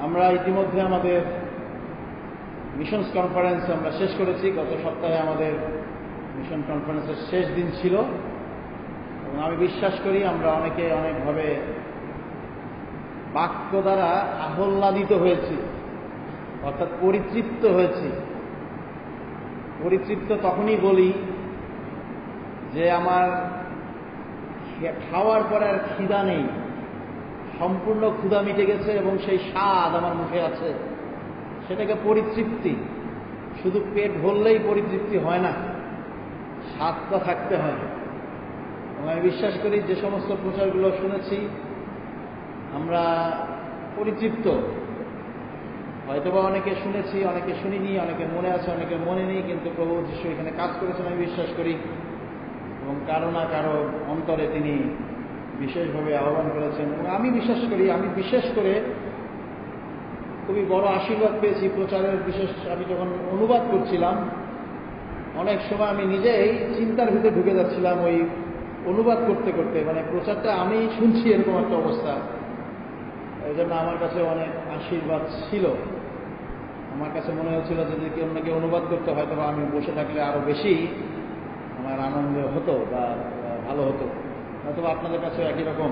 আমরা ইতিমধ্যে আমাদের মিশনস কনফারেন্স আমরা শেষ করেছি। গত সপ্তাহে আমাদের মিশন কনফারেন্সের শেষ দিন ছিল এবং আমি বিশ্বাস করি আমরা অনেকে অনেকভাবে বাক্য দ্বারা আহ্লাদিত হয়েছি, অর্থাৎ পরিতৃপ্ত হয়েছি। পরিতৃপ্ত তখনই বলি যে আমার খাওয়ার পরে আর খিদা নেই, সম্পূর্ণ ক্ষুধা মিটে গেছে এবং সেই স্বাদ আমার মুখে আছে, সেটাকে পরিতৃপ্তি। শুধু পেট ভরলেই পরিতৃপ্তি হয় না, স্বাদটা থাকতে হয়। এবং আমি বিশ্বাস করি যে সমস্ত প্রচারগুলো শুনেছি আমরা পরিতৃপ্ত। হয়তোবা অনেকে শুনেছি, অনেকে শুনিনি, অনেকে মনে আছে, অনেকে মনে নেই, কিন্তু প্রভু যিশু এখানে কাজ করেছেন আমি বিশ্বাস করি এবং কারো না কারো অন্তরে তিনি বিশেষভাবে আহ্বান করেছেন। এবং আমি বিশ্বাস করি, আমি বিশেষ করে খুবই বড় আশীর্বাদ পেয়েছি প্রচারের। আমি যখন অনুবাদ করছিলাম অনেক সময় আমি নিজেই চিন্তার ভিতরে ঢুকে যাচ্ছিলাম ওই অনুবাদ করতে করতে, মানে প্রচারটা আমি শুনছি এরকম একটা অবস্থা। এই জন্য আমার কাছে অনেক আশীর্বাদ ছিল। আমার কাছে মনে হচ্ছিল যে যদি অন্যকে অনুবাদ করতে হয়তো বা আমি বসে থাকলে আরো বেশি আমার আনন্দ হতো বা ভালো হতো, হয়তো আপনাদের কাছে একই রকম।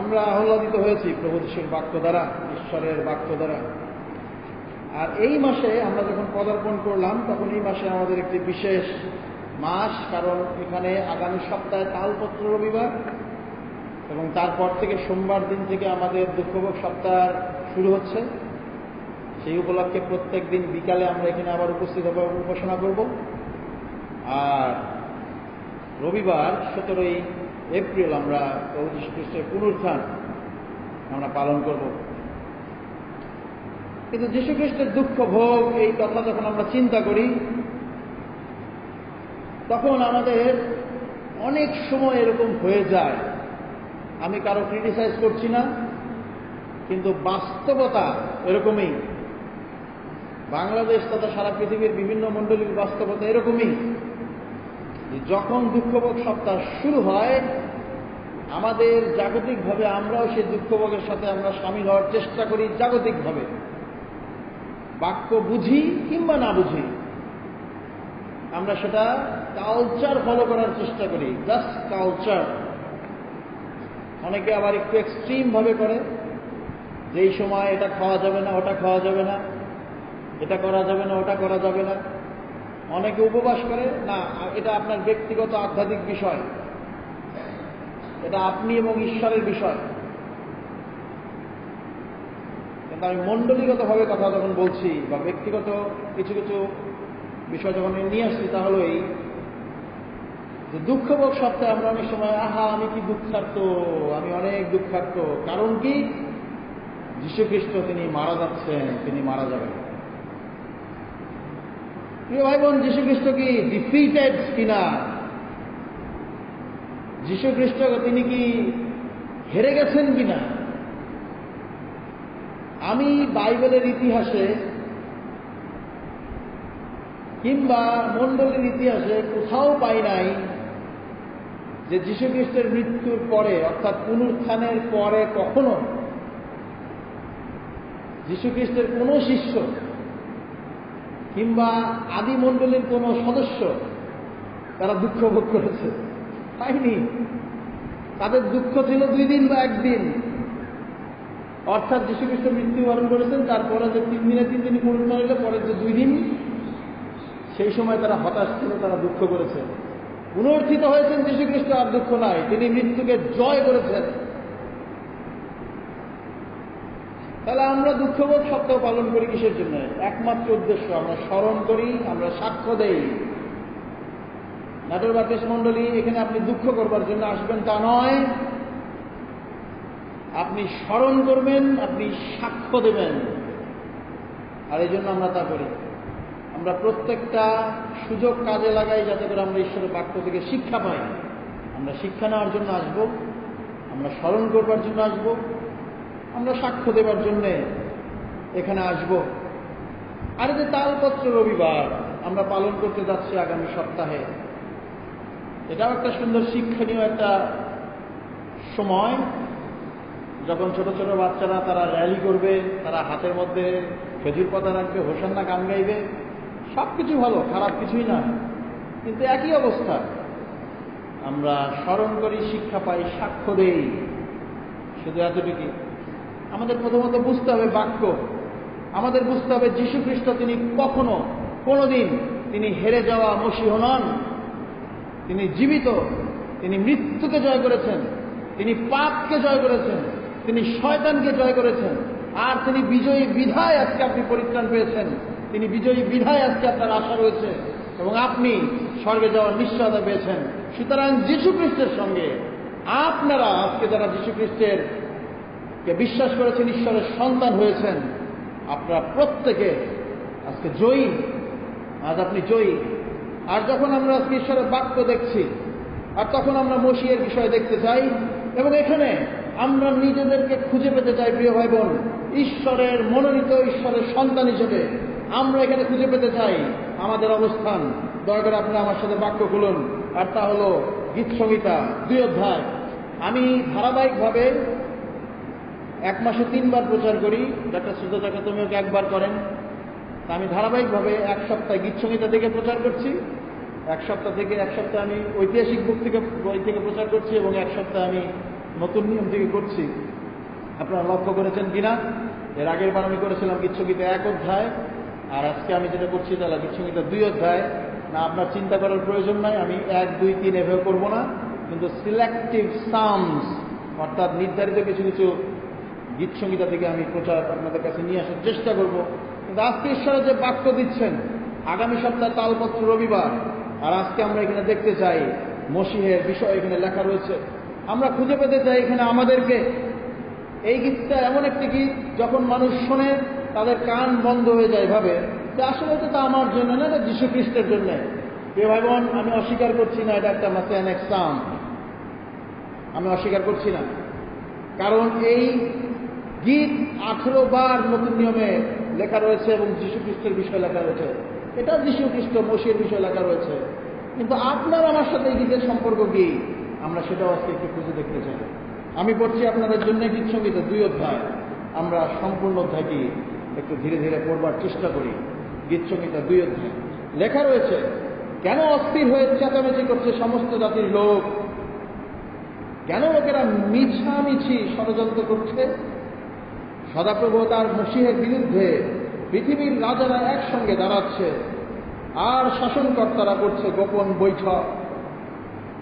আমরা আহ্লাদিত হয়েছি প্রভু যিশুর বাক্য দ্বারা, ঈশ্বরের বাক্য দ্বারা। আর এই মাসে আমরা যখন পদার্পণ করলাম তখন এই মাসে আমাদের একটি বিশেষ মাস, কারণ এখানে আগামী সপ্তাহে তালপত্র রবিবার এবং তারপর থেকে সোমবার দিন থেকে আমাদের দুঃখভোগ সপ্তাহ শুরু হচ্ছে। সেই উপলক্ষে প্রত্যেক দিন বিকালে আমরা এখানে আবার উপস্থিত হব, উপাসনা করব। আর রবিবার 17 এপ্রিল আমরা প্রভু যীশু খ্রিস্টের পুনরুত্থান আমরা পালন করব। কিন্তু যীশু খ্রিস্টের দুঃখ ভোগ এই কথা যখন আমরা চিন্তা করি তখন আমাদের অনেক সময় এরকম হয়ে যায়। আমি কারো ক্রিটিসাইজ করছি না, কিন্তু বাস্তবতা এরকমই। বাংলাদেশ তথা সারা পৃথিবীর বিভিন্ন মণ্ডলীর বাস্তবতা এরকমই। যখন দুঃখভোগ সপ্তাহ শুরু হয় আমাদের জাগতিকভাবে আমরাও সেই দুঃখভোগের সাথে আমরা সামিল হওয়ার চেষ্টা করি। জাগতিকভাবে বাক্য বুঝি কিংবা না বুঝি আমরা সেটা কালচার ফলো করার চেষ্টা করি, জাস্ট কালচার। অনেকে আবার একটু এক্সট্রিম ভাবে করে, যেই সময় এটা খাওয়া যাবে না, ওটা খাওয়া যাবে না, এটা করা যাবে না, ওটা করা যাবে না। অনেকে উপবাস করে, না এটা আপনার ব্যক্তিগত আধ্যাত্মিক বিষয়, এটা আপনি এবং ঈশ্বরের বিষয়। কিন্তু আমি মণ্ডলীগতভাবে কথা যখন বলছি বা ব্যক্তিগত কিছু কিছু বিষয় যখন নিয়ে আসছি, তা হলো এই যে দুঃখভোগ সপ্তাহে আমরা অনেক সময় আমি কি দুঃখার্ত, আমি অনেক দুঃখার্ত। কারণ কি? যীশু খ্রিস্ট তিনি মারা যাচ্ছেন, তিনি মারা যাবেন। প্রিয় ভাই বোন, যীশু খ্রিস্ট কি ডিফিটেড কিনা? যীশু খ্রিস্ট তিনি কি হেরে গেছেন কিনা? আমি বাইবেলের ইতিহাসে কিংবা মণ্ডলীর ইতিহাসে কোথাও পাই নাই যে যীশু খ্রিস্টের মৃত্যুর পরে, অর্থাৎ পুনরুত্থানের পরে কখনো যীশু খ্রিস্টের কোনো শিষ্য কিংবা আদি মণ্ডলীর কোনো সদস্য তারা দুঃখ ভোগ করেছে। পাইনি। তাদের দুঃখ ছিল 2 দিন বা 1 দিন। অর্থাৎ যীশু খ্রিস্ট মৃত্যুবরণ করেছেন, তারপরে যে 3 দিনে 3 দিন পুনরুত্থান হইলে পরের যে 2 দিন, সেই সময় তারা হতাশ ছিল, তারা দুঃখ করেছে। পুনরুত্থিত হয়েছেন যীশু খ্রিস্ট, আর দুঃখ নাই, তিনি মৃত্যুকে জয় করেছেন। তাহলে আমরা দুঃখভোগ সপ্তাহ পালন করি কিসের জন্য? একমাত্র উদ্দেশ্য, আমরা স্মরণ করি, আমরা সাক্ষ্য দেই। নাটোর বাপ্টিস্ট মণ্ডলী এখানে আপনি দুঃখ করবার জন্য আসবেন তা নয়, আপনি স্মরণ করবেন, আপনি সাক্ষ্য দেবেন। আর এই জন্য আমরা তা করি। আমরা প্রত্যেকটা সুযোগ কাজে লাগাই যাতে করে আমরা ঈশ্বরের বাক্য থেকে শিক্ষা পাই। আমরা শিক্ষা নেওয়ার জন্য আসব, আমরা স্মরণ করবার জন্য আসব, আমরা সাক্ষ্য দেবার জন্য এখানে আসব। আর যে তালপত্র রবিবার আমরা পালন করতে যাচ্ছি আগামী সপ্তাহে, এটাও একটা সুন্দর শিক্ষণীয় একটা সময়। যখন ছোট ছোট বাচ্চারা তারা র্যালি করবে, তারা হাতের মধ্যে খেজুর পাতা রাখবে, হোসান্না গান গাইবে, সব কিছু ভালো, খারাপ কিছুই না। কিন্তু একই অবস্থা, আমরা স্মরণ করি, শিক্ষা পাই, সাক্ষ্য দেই, শুধু এতটুকু। আমাদের প্রথমত বুঝতে হবে বাক্য, আমাদের বুঝতে হবে যীশু খ্রিস্ট তিনি কখনো কোনোদিন তিনি হেরে যাওয়া মসীহ নন। তিনি জীবিত, তিনি মৃত্যুকে জয় করেছেন, তিনি পাপকে জয় করেছেন, তিনি শয়তানকে জয় করেছেন, আর তিনি বিজয়ী বিধায় আজকে আপনি পরিত্রাণ পেয়েছেন, তিনি বিজয়ী বিধায় আজকে আপনার আশা রয়েছে এবং আপনি স্বর্গে যাওয়ার নিশ্চয়তা পেয়েছেন। সুতরাং যীশু খ্রিস্টের সঙ্গে আপনারা আজকে যারা যীশু খ্রিস্টের কে বিশ্বাস করেছেন, ঈশ্বরের সন্তান হয়েছেন, আপনারা প্রত্যেকে আজকে জয়ী। আজ আপনি জয়ী। আর যখন আমরা আজকে ঈশ্বরের বাক্য দেখছি, আর তখন আমরা মসিহের বিষয় দেখতে চাই, এবং এখানে আমরা নিজেদেরকে খুঁজে পেতে চাই। প্রিয় ভাই বোন, ঈশ্বরের মনোনীত, ঈশ্বরের সন্তান হিসেবে আমরা এখানে খুঁজে পেতে চাই আমাদের অবস্থান। দয়া করে আপনি আমার সাথে বাক্য খুলুন, আর তা হল গীত সংহিতা 2 অধ্যায়। আমি ধারাবাহিকভাবে 1 মাসে 3 বার প্রচার করি। ডাক্তার সুজাতাকে তুমিও 1 বার করেন। আমি ধারাবাহিকভাবে 1 সপ্তাহে গীত সংহিতা থেকে প্রচার করছি, 1 সপ্তাহ থেকে 1 সপ্তাহে আমি ঐতিহাসিক বই থেকে প্রচার করছি, এবং 1 সপ্তাহে আমি নতুন নিয়ম থেকে করছি। আপনারা লক্ষ্য করেছেন কিনা, এর আগের বার আমি করেছিলাম গীত সংহিতা 1 অধ্যায়, আর আজকে আমি যেটা করছি তাহলে গীত সংহিতা 2 অধ্যায়। না, আপনার চিন্তা করার প্রয়োজন নাই, আমি 1, 2, 3 এভাবে করবো না, কিন্তু সিলেক্টিভ সামস, অর্থাৎ নির্ধারিত কিছু কিছু গীত সংহিতা থেকে আমি প্রচার আপনাদের কাছে নিয়ে আসার চেষ্টা করব। কিন্তু আজকে ঈশ্বরের যে বাক্য দিচ্ছেন, আগামী সপ্তাহে তালপত্র রবিবার, আর আজকে আমরা এখানে দেখতে চাই মসিহের বিষয় এখানে লেখা রয়েছে। আমরা খুঁজে পেতে চাই এখানে আমাদেরকে। এই গীতটা এমন একটি গীত, যখন মানুষ শোনে তাদের কান বন্ধ হয়ে যায়, ভাবে যে আসলে এটা আমার জন্য না, এটা যীশু খ্রিস্টের জন্য। প্রিয় ভাই বোন, আমি অস্বীকার করছি না এটা একটা মেসিয়ানিক সাউন্ড, আমি অস্বীকার করছি না। কারণ এই গীত 18 বার নতুন নিয়মে লেখা রয়েছে এবং যীশু খ্রিস্টের বিষয় লেখা রয়েছে। এটা যীশু খ্রিস্ট মসিহের বিষয় লেখা রয়েছে। কিন্তু আপনার আমার সাথে এই গীতের সম্পর্ক কি, আমরা সেটাও আজকে একটু খুঁজে দেখতে চাই। আমি পড়ছি আপনাদের জন্য গীত সংহিতা 2 অধ্যায়। আমরা সম্পূর্ণ অধ্যায়টি একটু ধীরে ধীরে পড়বার চেষ্টা করি। গীত সংহিতা 2 অধ্যায় লেখা রয়েছে, কেন অস্থির হয়ে চেঁচামেচি করছে সমস্ত জাতির লোক? কেন লোকেরা মিছামিছি ষড়যন্ত্র করছে? সদাপ্রভু তার মসিহের বিরুদ্ধে পৃথিবীর রাজারা একসঙ্গে দাঁড়াচ্ছে, আর শাসনকর্তারা করছে গোপন বৈঠক।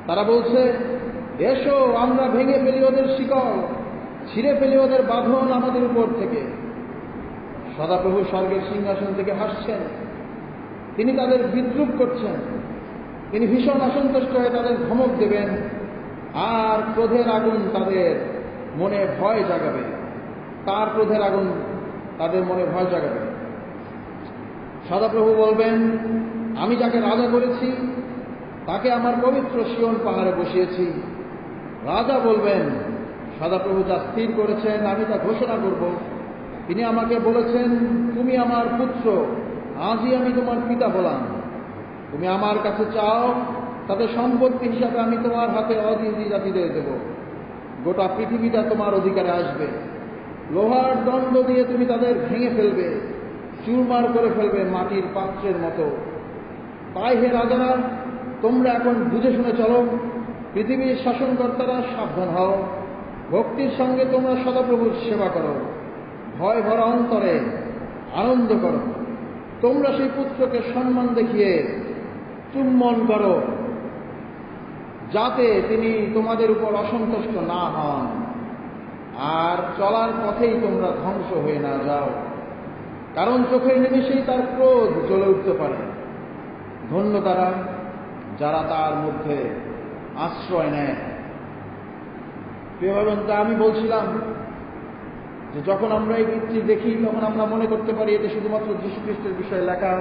তারা বলছে, এসো আমরা ভেঙে ফেলি ওদের শিকল, ছিঁড়ে ফেলি ওদের বাঁধন আমাদের উপর থেকে। সদাপ্রভু স্বর্গের সিংহাসন থেকে হাসছেন, তিনি তাদের বিদ্রুপ করছেন, তিনি ভীষণ অসন্তুষ্ট হয়ে তাদের ধমক দেবেন, আর ক্রোধের আগুন তাদের মনে ভয় জাগাবে। তার ক্রোধের আগুন তাদের মনে ভয় জাগাবে। সদাপ্রভু বলবেন, আমি যাকে রাজা করেছি তাকে আমার পবিত্র সিয়ন পাহাড়ে বসিয়েছি। রাজা বলবেন, সদাপ্রভু যা স্থির করেছেন আমি তা ঘোষণা করব। তিনি আমাকে বলেছেন, তুমি আমার পুত্র, আজই আমি তোমার পিতা হলাম। তুমি আমার কাছে চাও, তাতে সম্পত্তি হিসাবে আমি তোমার হাতে অদিতি জাতিদের দেব। গোটা পৃথিবীটা তোমার অধিকারে আসবে। লোহার দণ্ড দিয়ে তুমি তাদের ভেঙে ফেলবে, চুরমার করে ফেলবে মাটির পাত্রের মতো। তাই হে রাজারা, তোমরা এখন বুঝে শুনে চলো। পৃথিবীর শাসনকর্তারা সাবধান হও। ভক্তির সঙ্গে তোমরা সদাপ্রভুর সেবা করো, ভয় ভরা অন্তরে আনন্দ করো। তোমরা সেই পুত্রকে সম্মান দেখিয়ে চুম্বন করো, যাতে তিনি তোমাদের উপর অসন্তুষ্ট না হন, আর চলার পথেই তোমরা ধ্বংস হয়ে না যাও। কারণ চোখের নিমেষেই তার ক্রোধ জ্বলে উঠতে পারে। ধন্য তারা যারা তার মধ্যে আশ্রয় নেয়। প্রিয় ভাই বোন, আমি বলছিলাম যে যখন আমরা এই গীতটি দেখি তখন আমরা মনে করতে পারি এটা শুধুমাত্র যীশু খ্রিস্টের বিষয়ে লেখা,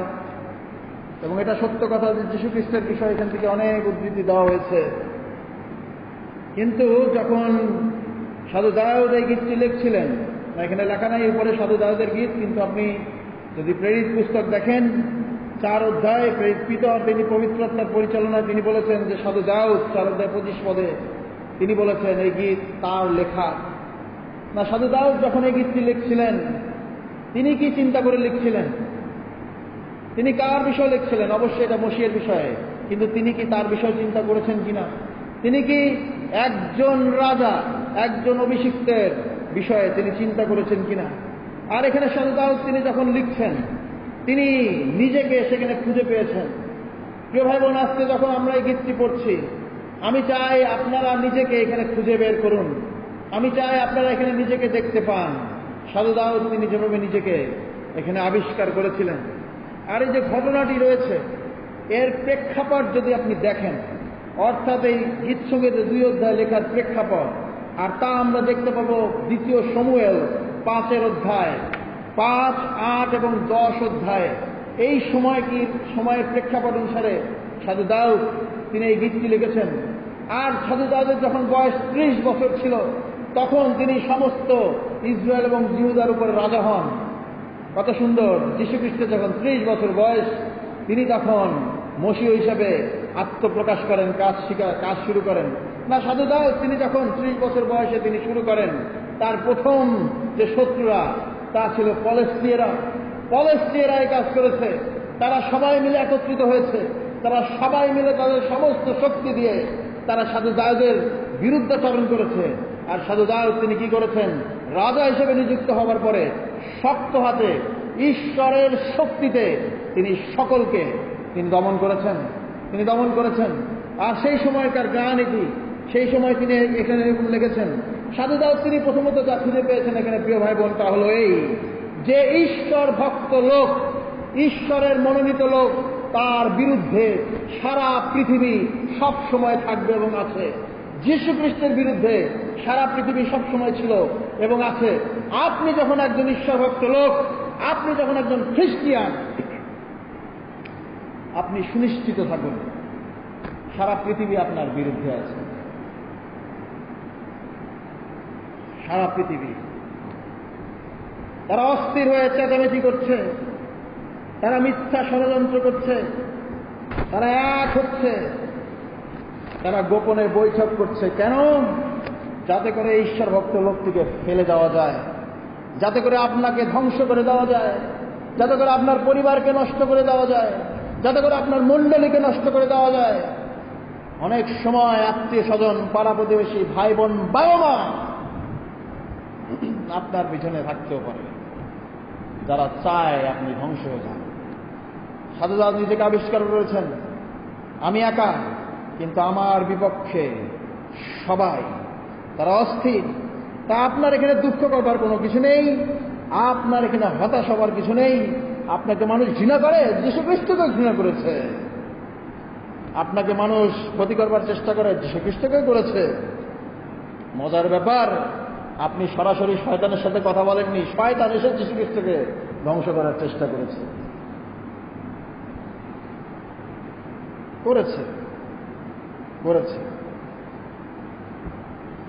এবং এটা সত্য কথা যে যীশু খ্রিস্টের বিষয়ে এখান থেকে অনেক উদ্ধৃতি দেওয়া হয়েছে। কিন্তু যখন সাধু দাউদ এই গীতটি লিখছিলেন, এখানে লেখা নাই এরপরে সাধু দাউদের গীত, কিন্তু আপনি যদি প্রেরিত পুস্তক দেখেন 4 অধ্যায়, প্রেরিত পিতা তিনি পবিত্রতার পরিচালনায় তিনি বলেছেন যে সাধু দাউদ 4 অধ্যায় 25 পদে তিনি বলেছেন এই গীত তার লেখা। না সাধু দাউদ যখন এই গীতটি লিখছিলেন তিনি কি চিন্তা করে লিখছিলেন? তিনি কার বিষয় লিখছিলেন? অবশ্যই এটা মসিহের বিষয়ে, কিন্তু তিনি কি তার বিষয় চিন্তা করেছেন কিনা? তিনি কি একজন রাজা, একজন অভিষিক্তের বিষয়ে তিনি চিন্তা করেছেন কিনা? আর এখানে সাধু দাউদ তিনি যখন লিখছেন তিনি নিজেকে সেখানে খুঁজে পেয়েছেন। প্রিয় ভাই বোন, আজকে যখন আমরা এই গীতটি পড়ছি, আমি চাই আপনারা নিজেকে এখানে খুঁজে বের করুন। আমি চাই আপনারা এখানে নিজেকে দেখতে পান। সাধু দাউদ তিনি যেভাবে নিজেকে এখানে আবিষ্কার করেছিলেন, আর এই যে ঘটনাটি রয়েছে এর প্রেক্ষাপট যদি আপনি দেখেন, অর্থাৎ এই গীতসঙ্গীতের 2 অধ্যায় লেখার প্রেক্ষাপট, আর তা আমরা দেখতে পাবো 2 শমূয়েল 5 অধ্যায় 5, 8 এবং 10 অধ্যায়ে। এই সময়ের প্রেক্ষাপট অনুসারে সাধু দাউদ তিনি এই গীতটি লিখেছেন। আর সাধু দাউদের যখন বয়স 30 বছর ছিল তখন তিনি সমস্ত ইসরায়েল এবং জিহুদার উপরে রাজা হন। কত সুন্দর! যীশুখ্রিস্টের যখন 30 বছর বয়স তিনি তখন মসীহ হিসাবে আত্মপ্রকাশ করেন, কাজ শুরু করেন। না, সাধু দাউদ তিনি যখন 30 বছর বয়সে তিনি শুরু করেন, তার প্রথম যে শত্রুরা তা ছিল পলেস্টিয়েরা। পলেস্টিয়েরা এই কাজ করেছে। তারা সবাই মিলে একত্রিত হয়েছে, তারা সবাই মিলে তাদের সমস্ত শক্তি দিয়ে তারা সাধু দাউদের বিরুদ্ধাচরণ করেছে। আর সাধু দাউদ তিনি কি করেছেন? রাজা হিসেবে নিযুক্ত হওয়ার পরে শক্ত হাতে ঈশ্বরের শক্তিতে তিনি সকলকে দমন করেছেন। আর সেই সময়কার গান এটি, সেই সময় তিনি এখানে লিখেছেন। সাধু দাউদ তিনি প্রথমত যা খুঁজে পেয়েছেন এখানে প্রিয় ভাই বোন, তা হলো এই যে ঈশ্বর ভক্ত লোক, ঈশ্বরের মনোনীত লোক, তার বিরুদ্ধে সারা পৃথিবী সব সময় থাকবে এবং আছে। যীশু খ্রিস্টের বিরুদ্ধে সারা পৃথিবী সব সময় ছিল এবং আছে। আপনি যখন একজন ঈশ্বরভক্ত লোক, আপনি যখন একজন খ্রিস্টিয়ান, আপনি সুনিশ্চিত থাকুন সারা পৃথিবী আপনার বিরুদ্ধে আছে। সারা পৃথিবী তারা অস্থির হয়ে চেঁচামেচি করছে, তারা মিথ্যা ষড়যন্ত্র করছে, তারা এক হচ্ছে, তারা গোপনে বৈঠক করছে। কেন? যাতে করে ঈশ্বর ভক্ত লোকটিকে ফেলে দেওয়া যায়, যাতে করে আপনাকে ধ্বংস করে দেওয়া যায়, যাতে করে আপনার পরিবারকে নষ্ট করে দেওয়া যায়, যাতে করে আপনার মণ্ডলীকে নষ্ট করে দেওয়া যায়। অনেক সময় আত্মীয় স্বজন, পাড়া প্রতিবেশী, ভাই বোন, বাবা মা আপনার পিছনে থাকতেও পারে, যারা চায় আপনি ধ্বংস হয়ে যান। সাধু দাউদ নিজেকে আবিষ্কার করেছেন, আমি একা, কিন্তু আমার বিপক্ষে সবাই, তারা অস্থির। তা আপনার এখানে দুঃখ করবার কোনো কিছু নেই, আপনার এখানে হতাশ হবার কিছু নেই। আপনাকে মানুষ ঘৃণা করে, যীশু খ্রিস্টকে ঘৃণা করেছে। আপনাকে মানুষ ক্ষতি করবার চেষ্টা করে, যীশু খ্রিস্টকে করেছে। মজার ব্যাপার, আপনি সরাসরি শয়তানের সাথে কথা বলেননি, শয়তান এসে যীশু খ্রিস্টকে ধ্বংস করার চেষ্টা করেছে।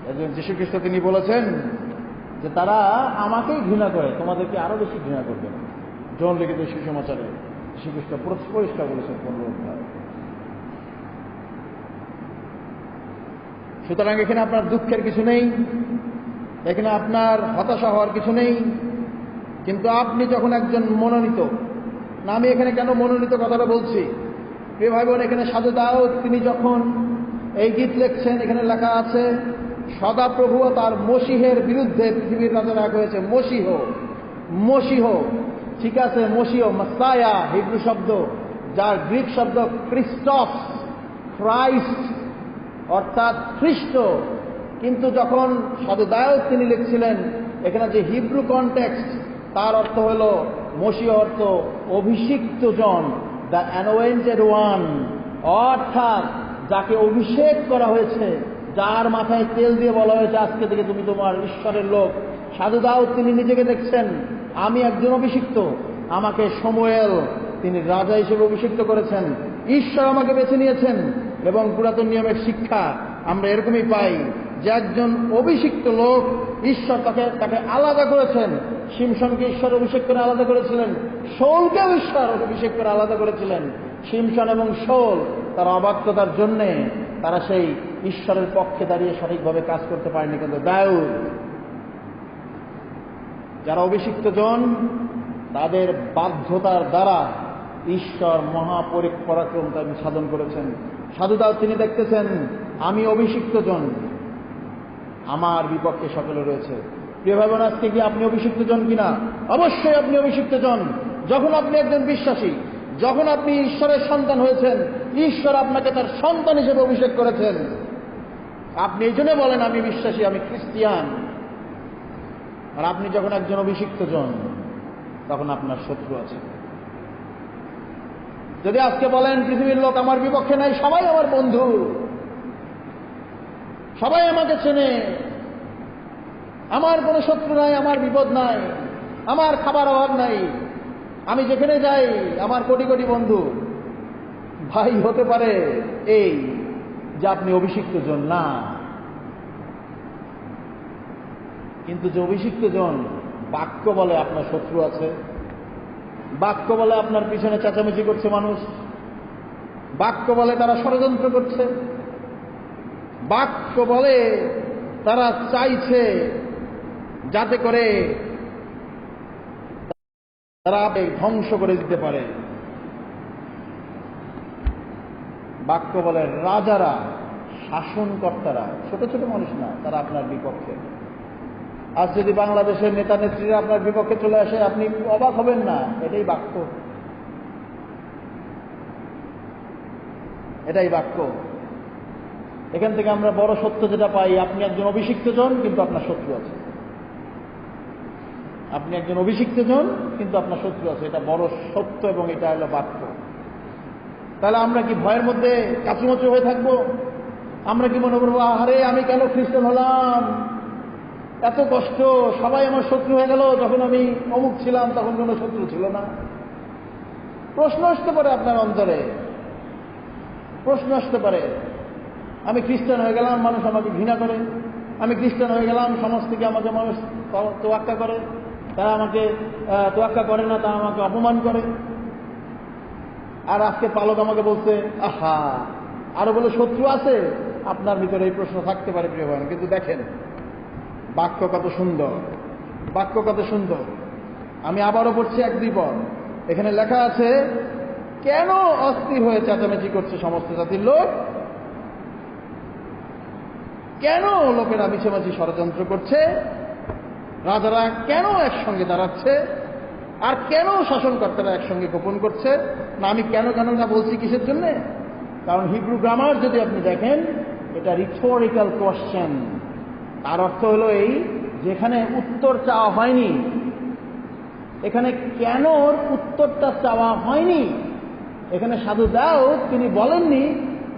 একজন যীশু খ্রিস্ট তিনি বলেছেন যে তারা আমাকেই ঘৃণা করে, তোমাদেরকে আরো বেশি ঘৃণা করবে। জন লিখিত সুসমাচারে যীশু খ্রিস্ট পরিষ্কার বলেছেন 15 অধ্যায়। সুতরাং এখানে আপনার দুঃখের কিছু নেই, এখানে আপনার হতাশা হওয়ার কিছু নেই। কিন্তু আপনি যখন একজন মনোনীত, না আমি এখানে কেন মনোনীত কথাটা বলছি, প্রিয় ভাই বোন, এখানে সাধু দাউদ তিনি যখন এই গীত লিখছেন, এখানে লেখা আছে সদাপ্রভু তার মসীহের বিরুদ্ধে পৃথিবীর রাজারা এক হয়েছে। মসীহ, ঠিক আছে, মসীহ মাসায়া হিব্রু শব্দ, যার গ্রিক শব্দ ক্রিস্টস, ক্রাইস্ট অর্থাৎ খ্রিস্ট। কিন্তু যখন সাধু দাউদ তিনি লিখছিলেন, এখানে যে হিব্রু কনটেক্সট, তার অর্থ হল মসীহ অর্থ অভিষিক্ত জন, দ্য অ্যানোয়েন্টেড ওয়ান, অর্থাৎ যাকে অভিষেক করা হয়েছে, যার মাথায় তেল দিয়ে বলা হয়েছে আজকে থেকে তুমি তোমার ঈশ্বরের লোক। সাধু দাউদ তিনি নিজেকে দেখছেন, আমি একজন অভিষিক্ত, আমাকে শমূয়েল তিনি রাজা হিসেবে অভিষিক্ত করেছেন, ঈশ্বর আমাকে বেছে নিয়েছেন। এবং পুরাতন নিয়মের শিক্ষা আমরা এরকমই পাই যে একজন অভিষিক্ত লোক, ঈশ্বর তাকে আলাদা করেছেন। শিমশনকে ঈশ্বর অভিষেক করে আলাদা করেছিলেন, শৌলকেও ঈশ্বর অভিষেক করে আলাদা করেছিলেন। শিমশন এবং শৌল তার অবাধ্যতার জন্যে তারা সেই ঈশ্বরের পক্ষে দাঁড়িয়ে সঠিকভাবে কাজ করতে পারেনি, কিন্তু দাউদ যারা অভিষিক্ত জন তাদের বাধ্যতার দ্বারা ঈশ্বর মহাপরাক্রম সাধন করেছেন। সাধু দাউদ তিনি দেখতেছেন, আমি অভিষিক্ত জন, আমার বিপক্ষে সকলে রয়েছে। প্রিয় ভাই বোন, আজকে কি আপনি অভিষিক্ত জন কিনা? অবশ্যই আপনি অভিষিক্ত জন। যখন আপনি একজন বিশ্বাসী, যখন আপনি ঈশ্বরের সন্তান হয়েছেন, ঈশ্বর আপনাকে তার সন্তান হিসেবে অভিষেক করেছেন। আপনি এই জন্য বলেন আমি বিশ্বাসী, আমি খ্রিস্টিয়ান। আর আপনি যখন একজন অভিষিক্ত জন, তখন আপনার শত্রু আছে। যদি আজকে বলেন পৃথিবীর লোক আমার বিপক্ষে নাই, সবাই আমার বন্ধু, সবাই আমাকে চেনে, আমার কোনো শত্রু নাই, আমার বিপদ নাই, আমার খাবার অভাব নাই, আমি যেখানে যাই আমার কোটি কোটি বন্ধু, ভাই হতে পারে এই যে আপনি অভিষিক্ত জন না। কিন্তু যে অভিষিক্ত জন, বাক্য বলে আপনার শত্রু আছে, বাক্য বলে আপনার পিছনে চেঁচামেচি করছে মানুষ, বাক্য বলে তারা ষড়যন্ত্র করছে, বাক্য বলে তারা চাইছে যাতে করে তারা ধ্বংস করে দিতে পারে। বাক্য বলে রাজারা, শাসনকর্তারা, ছোট ছোট মানুষ না, তারা আপনার বিপক্ষে। আজ যদি বাংলাদেশের নেতা নেত্রীরা আপনার বিপক্ষে চলে আসে, আপনি অবাক হবেন না। এটাই বাক্য, এটাই বাক্য। এখান থেকে আমরা বড় সত্য যেটা পাই, আপনি একজন অভিষিক্ত জন, কিন্তু আপনার শত্রু আছে। আপনি একজন অভিষিক্ত জন, কিন্তু আপনার শত্রু আছে। এটা বড় সত্য এবং এটা হলো বাক্য। তাহলে আমরা কি ভয়ের মধ্যে কাচুমাচু হয়ে থাকবো? আমরা কি মনে করবো, আরে আমি কেন খ্রিস্টান হলাম, এত কষ্ট, সবাই আমার শত্রু হয়ে গেল, যখন আমি অমুক ছিলাম তখন কোনো শত্রু ছিল না? প্রশ্ন আসতে পারে আপনার অন্তরে, প্রশ্ন আসতে পারে। আমি খ্রিস্টান হয়ে গেলাম, মানুষ আমাকে ঘৃণা করে। আমি খ্রিস্টান হয়ে গেলাম, সমাজ থেকে আমাকে মানুষ তোয়াক্কা করে। তারা আমাকে তোয়াক্কা করে না, তারা আমাকে অপমান করে। আর আজকে পালক আমাকে বলছে, আহা, আরো বলে শত্রু আছে। আপনার ভিতরে এই প্রশ্ন থাকতে পারে প্রিয় ভাই। কিন্তু দেখেন বাক্য কত সুন্দর, বাক্য কত সুন্দর। আমি আবারও পড়ছি 1-2 পদ। এখানে লেখা আছে, কেন অস্থির হয়ে চেঁচামেচি করছে সমস্ত জাতির লোক? কেন লোকেরা মিছামিছি ষড়যন্ত্র করছে? রাজারা কেন একসঙ্গে দাঁড়াচ্ছে? আর কেন শাসনকর্তারা একসঙ্গে গোপন করছে? না, আমি কেন না বলছি কিসের জন্য? কারণ হিব্রু গ্রামার যদি আপনি দেখেন, এটা রিথরিক্যাল কোয়েশ্চেন। তার অর্থ হলো এই, যেখানে উত্তর চাওয়া হয়নি, এখানে কেন উত্তরটা চাওয়া হয়নি। এখানে সাধু দাউদ তিনি বলেননি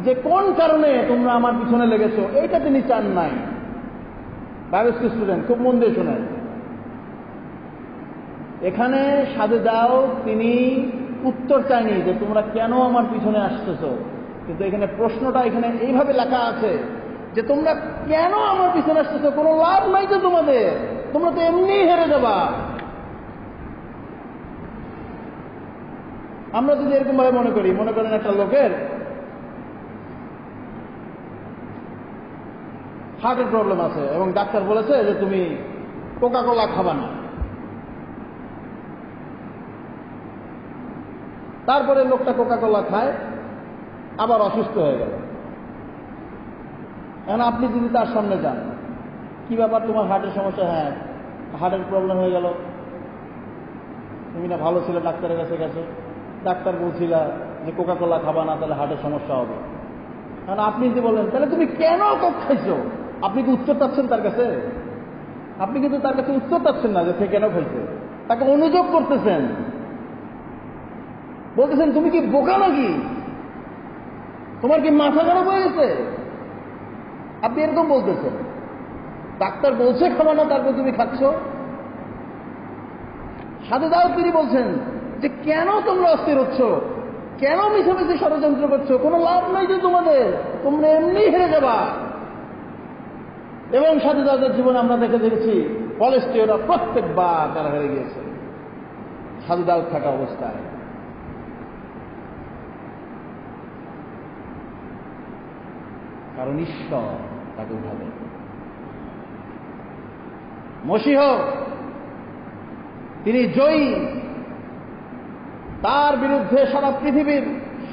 যে কোন কারণে তোমরা আমার পিছনে লেগেছো, এইটা তিনি চান নাই। বাইবেল স্টুডেন্ট খুব মন দিয়ে শোনেন, এখানে সাধু দাউদ তিনি উত্তর চায়নি যে তোমরা কেন আমার পিছনে আসতেছো, কিন্তু এখানে প্রশ্নটা এখানে এইভাবে লেখা আছে যে তোমরা কেন আমার পিছনে আসতেছো, কোনো লাভ নাই তো তোমাদের, তোমরা তো এমনি হেরে যাবা। আমরা যদি এরকম ভাবে মনে করেন একটা লোকের হার্টের প্রবলেম আছে এবং ডাক্তার বলেছে যে তুমি কোকা কোলা খাবা না, তারপরে লোকটা কোকা কোলা খায়, আবার অসুস্থ হয়ে গেল। এখন আপনি যদি তার সামনে যান, কি ব্যাপার তোমার হার্টের সমস্যা? হ্যাঁ, হার্টের প্রবলেম হয়ে গেল, তুমি না ভালো ছিল, ডাক্তারের কাছে গেছো, ডাক্তার বলছিল যে কোকা কোলা খাবা না, তাহলে হার্টের সমস্যা হবে। কারণ আপনি যদি বলেন তাহলে তুমি কেন কোক খাইছো, আপনি কি উত্তর চাচ্ছেন তার কাছে? আপনি কিন্তু তার কাছে উত্তর চাচ্ছেন না যে সে কেন খাইছে, তাকে অনুযোগ করতেছেন, বলতেছেন তুমি কি বোকা নাকি, তোমার কি মাথা খারাপ হয়ে গেছে? আপনি এরকম বলতেছেন। ডাক্তার বলছে খাবা না, তারপর তুমি খাচ্ছ। সাধু দাউদ তিনি বলছেন যে কেন তোমরা অস্থির হচ্ছ, কেন মিছামিছি ষড়যন্ত্র করছো, কোনো লাভ নাই যে তোমাদের, তোমরা এমনি হেরে যাবা। এবং সাধু দাউদের জীবনে আমরা দেখেছি ফলেস্তীয়রা প্রত্যেকবার তারা হেরে গিয়েছে সাধু দাউদ থাকা অবস্থায়। কারণ ঈশ্বর তাকে উঠাবে। মসীহ তিনি জয়ী। তার বিরুদ্ধে সারা পৃথিবীর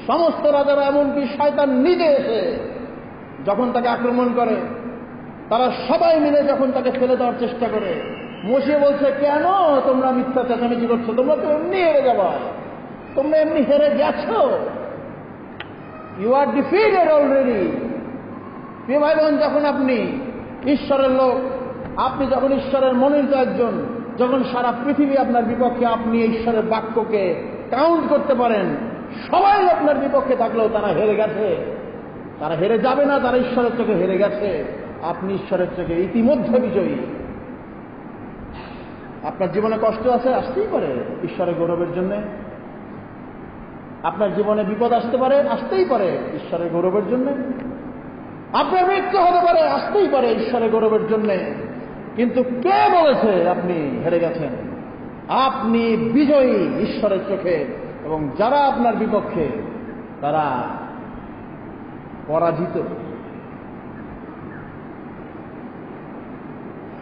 সমস্ত রাজারা, এমনকি শয়তান নিজে এসে যখন তাকে আক্রমণ করে, তারা সবাই মিলে যখন তাকে ফেলে দেওয়ার চেষ্টা করে, মসিয়ে বলছে, কেন তোমরা মিথ্যা চেঁচামেচি করছো? তোমরা তো এমনি হেরে যাবা, তোমরা এমনি হেরে গেছো, ইউ আর ডিফিটেড অলরেডি। প্রিয় ভাই বোন, যখন আপনি ঈশ্বরের লোক, আপনি যখন ঈশ্বরের মনোনীত একজন, যখন সারা পৃথিবী আপনার বিপক্ষে, আপনি ঈশ্বরের বাক্যকে কাউন্ট করতে পারেন, সবাই আপনার বিপক্ষে থাকলেও তারা হেরে গেছে, তারা হেরে যাবে না, তারা ঈশ্বরের চোখে হেরে গেছে। আপনি ঈশ্বরের চোখে ইতিমধ্যে বিজয়ী। আপনার জীবনে কষ্ট আছে, আসতেই পারে ঈশ্বরের গৌরবের জন্য। আপনার জীবনে বিপদ আসতে পারে, আসতেই পারে ঈশ্বরের গৌরবের জন্য। আপনার মৃত্যু হতে পারে, আসতেই পারে ঈশ্বরের গৌরবের জন্য। কিন্তু কে বলেছে আপনি হেরে গেছেন? আপনি বিজয়ী ঈশ্বরের চোখে, এবং যারা আপনার বিপক্ষে তারা পরাজিত।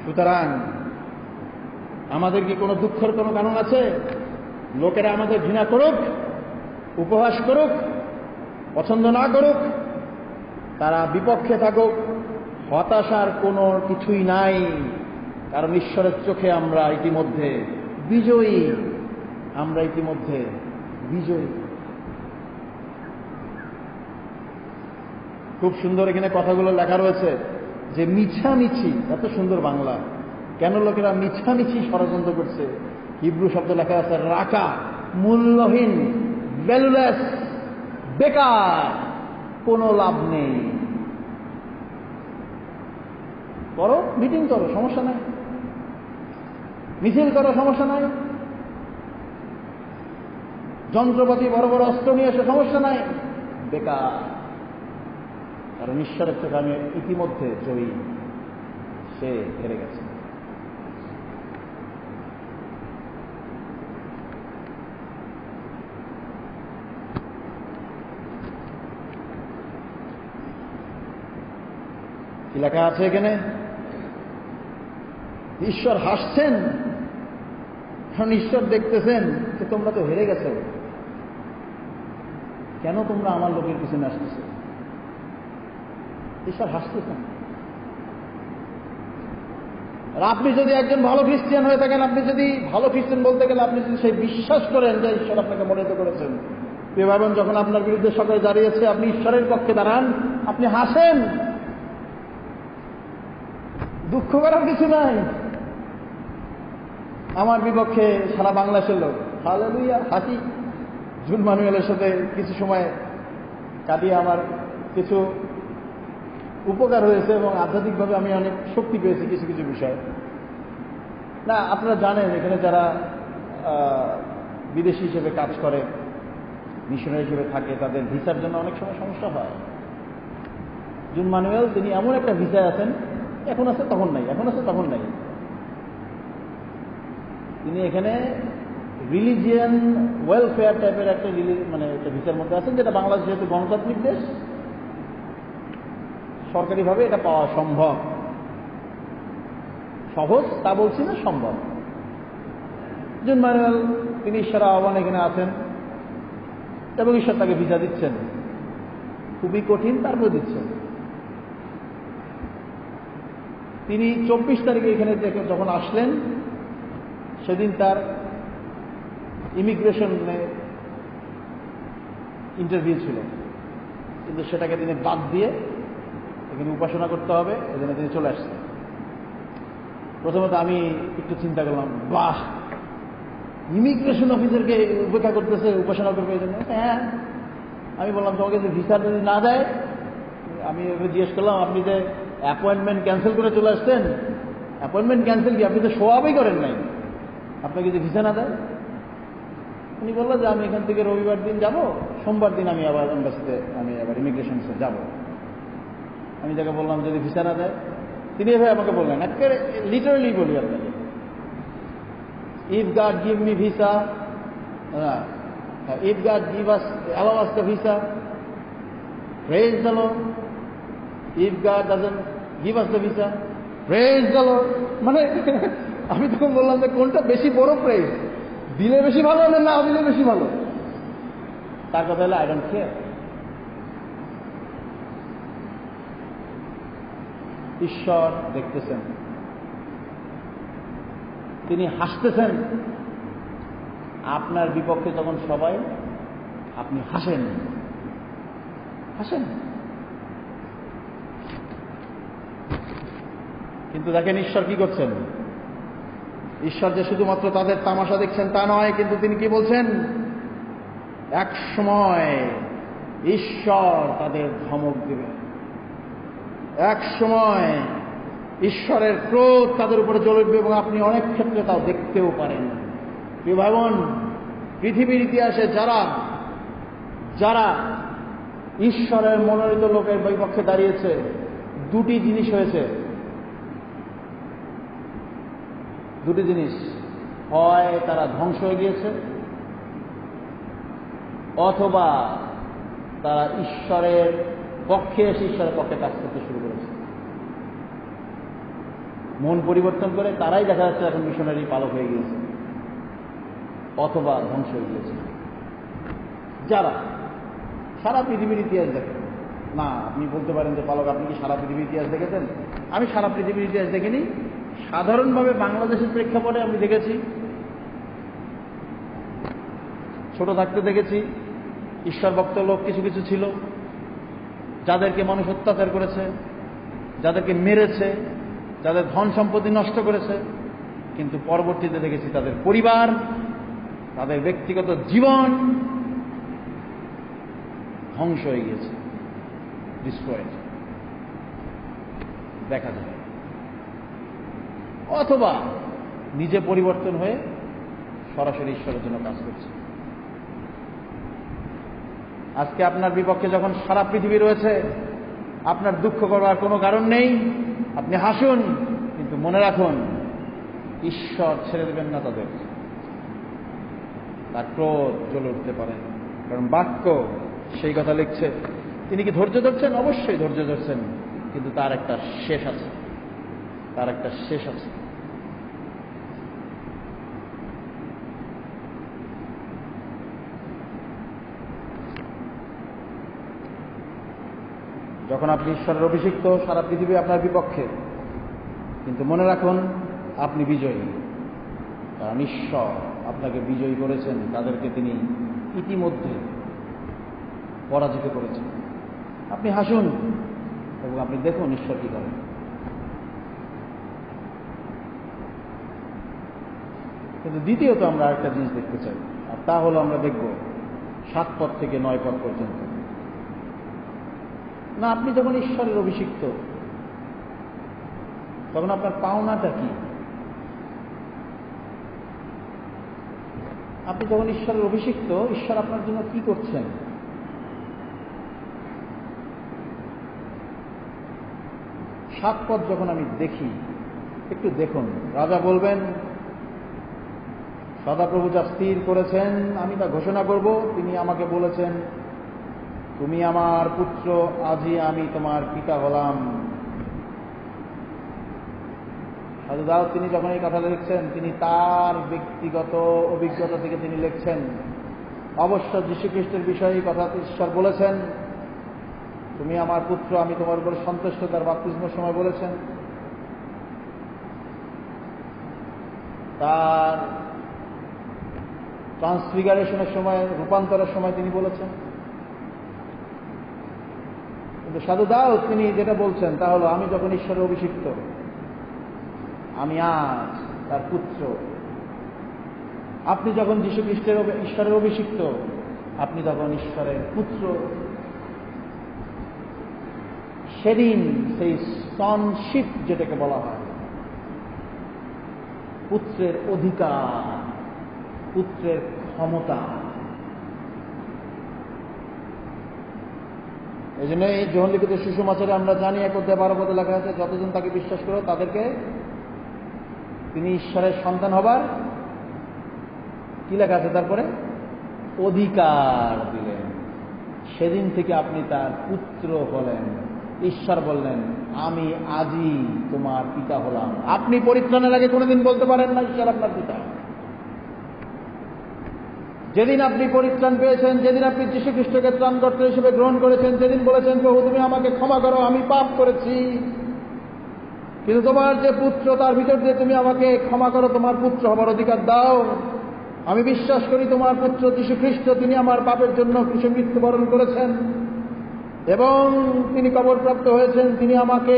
সুতরাং আমাদের কি কোনো দুঃখের কোনো কারণ আছে? লোকেরা আমাদের ঘৃণা করুক, উপহাস করুক, পছন্দ না করুক, তারা বিপক্ষে থাকুক, হতাশার কোনো কিছুই নাই। কারণ ঈশ্বরের চোখে আমরা ইতিমধ্যে বিজয়ী, আমরা ইতিমধ্যে বিজয়ী। খুব সুন্দর এখানে কথাগুলো লেখা রয়েছে যে মিছামিছি, এত সুন্দর বাংলা, কেন লোকেরা মিছামিছি ষড়যন্ত্র করছে? হিব্রু শব্দ লেখা আছে রাকা, মূল্যহীন, ভ্যালুলেস, বেকার, কোনো লাভ নেই। করো, মিটিং করো, সমস্যা নাই, মিছিল করো, সমস্যা নাই, যন্ত্রপাতি বড় বড় অস্ত্র নিয়ে এসে সমস্যা নাই, বেকার। কারণ ঈশ্বরের চোখে আমি ইতিমধ্যে জয়ী, সে হেরে গেছে। কি লেখা আছে এখানে? ঈশ্বর হাসছেন, কারণ ঈশ্বর দেখতেছেন যে তোমরা তো হেরে গেছো, কেন তোমরা আমার লোকের পিছনে আসতেছো? ঈশ্বর হাসতেছেন। আর আপনি যদি একজন ভালো খ্রিস্টান হয়ে থাকেন, আপনি যদি ভালো খ্রিস্টান বলতে গেলে আপনি যদি সেই বিশ্বাস করেন যে ঈশ্বর আপনাকে মনোনীত করেছেন, ভাবেন যখন আপনার বিরুদ্ধে সকলে দাঁড়িয়েছে, আপনি ঈশ্বরের পক্ষে দাঁড়ান, আপনি হাসেন, দুঃখ করার কিছু নাই। আমার বিপক্ষে সারা বাংলাদেশের লোক, হালেলুয়া, হাসি। জুন মানুয়েলের সাথে কিছু সময় কাটিয়ে আমার কিছু উপকার হয়েছে এবং আধ্যাত্মিকভাবে আমি অনেক শক্তি পেয়েছি কিছু কিছু বিষয়। না, আপনারা জানেন এখানে যারা বিদেশি হিসেবে কাজ করে, মিশনারি হিসেবে থাকে, তাদের ভিসার জন্য অনেক সময় সমস্যা হয়। জুন মানুয়েল তিনি এমন একটা ভিসায় আছেন, এখন আছে তখন নাই, এখন আছে তখন নাই। তিনি এখানে রিলিজিয়ান ওয়েলফেয়ার টাইপের একটা একটা ভিসার মধ্যে আছেন, যেটা বাংলাদেশ যেহেতু গণতান্ত্রিক দেশ, সরকারিভাবে এটা পাওয়া সম্ভব। সহজ তা বলছি না, সম্ভব। জুন মানুয়েল তিনি ঈশ্বর আহ্বানে এখানে আছেন এবং ঈশ্বর তাকে ভিসা দিচ্ছেন, খুবই কঠিন, তারপরে দিচ্ছেন। তিনি 24 তারিখে এখানে যখন আসলেন, সেদিন তার ইমিগ্রেশনে ইন্টারভিউ ছিল, কিন্তু সেটাকে তিনি বাদ দিয়ে এখানে উপাসনা করতে হবে, এজন্য তিনি চলে আসছেন। প্রথমত আমি একটু চিন্তা করলাম, বাহ, ইমিগ্রেশন অফিসারকে উপেক্ষা করতেছে, উপাসনা করবে এই জন্য। হ্যাঁ, আমি বললাম তোমাকে যে ভিসা যদি না দেয়, আমি জিজ্ঞেস করলাম আপনি যে অ্যাপয়েন্টমেন্ট ক্যান্সেল করে চলে আসছেন, অ্যাপয়েন্টমেন্ট ক্যান্সেল কি, আপনি তো সোয়াবই করেন নাই, আপনাকে যে ভিসা না দেয়? উনি বললো যে আমি এখান থেকে রবিবার দিন যাব, সোমবার দিন আমি আবার এম্বাসিতে, আমি আবার ইমিগ্রেশনসে যাব। আমি তাকে বললাম যদি ভিসা না দেয়, তিনি এভাবে আমাকে বললেন, একেবারে লিটারালি বলি আপনাকে, if God give me visa, if God give us, allow us the visa, praise the Lord. If God doesn't give us the visa, praise the Lord. মানে আমি তখন বললাম যে কোনটা বেশি বড় প্রেস, দিলে বেশি ভালো না দিলে বেশি ভালো? তার কথা হলো আই ডোন্ট কেয়ার। ঈশ্বর দেখতেছেন, তিনি হাসতেছেন আপনার বিপক্ষে যখন সবাই, আপনি হাসেন হাসেন। কিন্তু দেখেন ঈশ্বর কি করছেন। ঈশ্বর যে শুধুমাত্র তাদের তামাশা দেখছেন তা নয়, কিন্তু তিনি কি বলছেন, এক সময় ঈশ্বর তাদের ধমক দেবেন, এক সময় ঈশ্বরের ক্রোধ তাদের উপরে জ্বলে উঠবে এবং আপনি অনেক ক্ষেত্রে তাও দেখতেও পারেন। প্রিয় ভাই বোন, পৃথিবীর ইতিহাসে যারা যারা ঈশ্বরের মনোনীত লোকের বিপক্ষে দাঁড়িয়েছে, দুটি জিনিস হয়েছে। দুটি জিনিস, হয় তারা ধ্বংস হয়ে গিয়েছে, অথবা তারা ঈশ্বরের পক্ষে এসে ঈশ্বরের পক্ষে কাজ করতে শুরু করেছে। মন পরিবর্তন করে তারাই দেখা যাচ্ছে এখন মিশনারি পালক হয়ে গিয়েছে, অথবা ধ্বংস হয়ে গিয়েছে। যারা সারা পৃথিবীর ইতিহাস দেখেন না, আপনি বলতে পারেন যে পালক আপনি কি সারা পৃথিবীর ইতিহাস দেখেছেন? আমি সারা পৃথিবীর ইতিহাস দেখিনি, সাধারণভাবে বাংলাদেশের প্রেক্ষাপটে আমি দেখেছি। ছোট থাকতে দেখেছি ঈশ্বর ভক্ত লোক কিছু কিছু ছিল, যাদেরকে মানুষ অত্যাচার করেছে, যাদেরকে মেরেছে, যাদের ধন সম্পত্তি নষ্ট করেছে, কিন্তু পরবর্তীতে দেখেছি তাদের পরিবার, তাদের ব্যক্তিগত জীবন ধ্বংস হয়ে গিয়েছে, ডিস্ট্রয়েড দেখা যায়। অথবা নিজে পরিবর্তন হয়ে সরাসরি ঈশ্বরের জন্য কাজ করছে। আজকে আপনার বিপক্ষে যখন সারা পৃথিবী রয়েছে, আপনার দুঃখ করার কোনো কারণ নেই, আপনি হাসুন, কিন্তু মনে রাখুন ঈশ্বর ছেড়ে দেবেন না তাদের, তার ক্রোধ জ্বলে উঠতে পারে। কারণ বাক্য সেই কথা লিখছে। তিনি কি ধৈর্য ধরছেন? অবশ্যই ধৈর্য ধরছেন, কিন্তু তার একটা শেষ আছে, তার একটা শেষ আছে। যখন আপনি ঈশ্বরের অভিষিক্ত, সারা পৃথিবী আপনার বিপক্ষে, কিন্তু মনে রাখুন আপনি বিজয়ী, কারণ ঈশ্বর আপনাকে বিজয়ী করেছেন, তাদেরকে তিনি ইতিমধ্যে পরাজিত করেছেন। আপনি হাসুন এবং আপনি দেখুন ঈশ্বর কি করেন। কিন্তু দ্বিতীয়ত আমরা একটা জিনিস দেখতে চাই, আর তা হলো আমরা দেখব 7 পদ থেকে 9 পদ পর্যন্ত। না, আপনি যখন ঈশ্বরের অভিষিক্ত, তখন আপনার পাওনাটা কি? আপনি যখন ঈশ্বরের অভিষিক্ত, ঈশ্বর আপনার জন্য কি করছেন? সাত পদ যখন আমি দেখি, একটু দেখুন। রাজা বলবেন, সদাপ্রভু যা স্থির করেছেন আমি তা ঘোষণা করব। তিনি আমাকে বলেছেন, তুমি আমার পুত্র, আজই আমি তোমার পিতা হলাম। সাধু দাউদ তিনি যখন এই কথা লিখছেন, তিনি তার ব্যক্তিগত অভিজ্ঞতা থেকে তিনি লিখছেন। অবশ্য যীশুখ্রিস্টের বিষয়ে এই কথা ঈশ্বর বলেছেন, তুমি আমার পুত্র, আমি তোমার উপর সন্তুষ্ট, তার বাপ্তিস্মের সময় বলেছেন। তার ট্রান্সফিগারেশনের সময়, রূপান্তরের সময় তিনি বলেছেন। কিন্তু সাধু দাউদ তিনি যেটা বলছেন তা হলো, আমি যখন ঈশ্বরের অভিষিক্ত, আমি আজ তার পুত্র। আপনি যখন যীশুখ্রিস্টের ঈশ্বরের অভিষিক্ত, আপনি তখন ঈশ্বরের পুত্র। সেদিন সেই সনশিপ যেটাকে বলা হয়, পুত্রের অধিকার, পুত্রের ক্ষমতা। এই জন্য এই যোহন লিখিত সুসমাচারে আমরা জানি 1 অধ্যায় 12 পদে লেখা আছে, যতজন তাকে বিশ্বাস করো তাদেরকে তিনি ঈশ্বরের সন্তান হবার কি লেখা আছে তারপরে অধিকার দিলেন। সেদিন থেকে আপনি তার পুত্র হলেন। ঈশ্বর বললেন, আমি আজই তোমার পিতা হলাম। আপনি পরিত্রাণের আগে কোনোদিন বলতে পারেন না ঈশ্বর আপনার পিতা। যেদিন আপনি পরিত্রাণ পেয়েছেন, যেদিন আপনি যীশু খ্রিস্টকে ত্রাণকর্তা হিসেবে গ্রহণ করেছেন, যেদিন বলেছেন, প্রভু তুমি আমাকে ক্ষমা করো, আমি পাপ করেছি, কিন্তু তোমার যে পুত্র, তার ভিতর দিয়ে তুমি আমাকে ক্ষমা করো, তোমার পুত্র হবার অধিকার দাও। আমি বিশ্বাস করি তোমার পুত্র যীশু খ্রিস্ট, তিনি আমার পাপের জন্য ক্রুশে মৃত্যুবরণ করেছেন এবং তিনি কবরপ্রাপ্ত হয়েছেন। তিনি আমাকে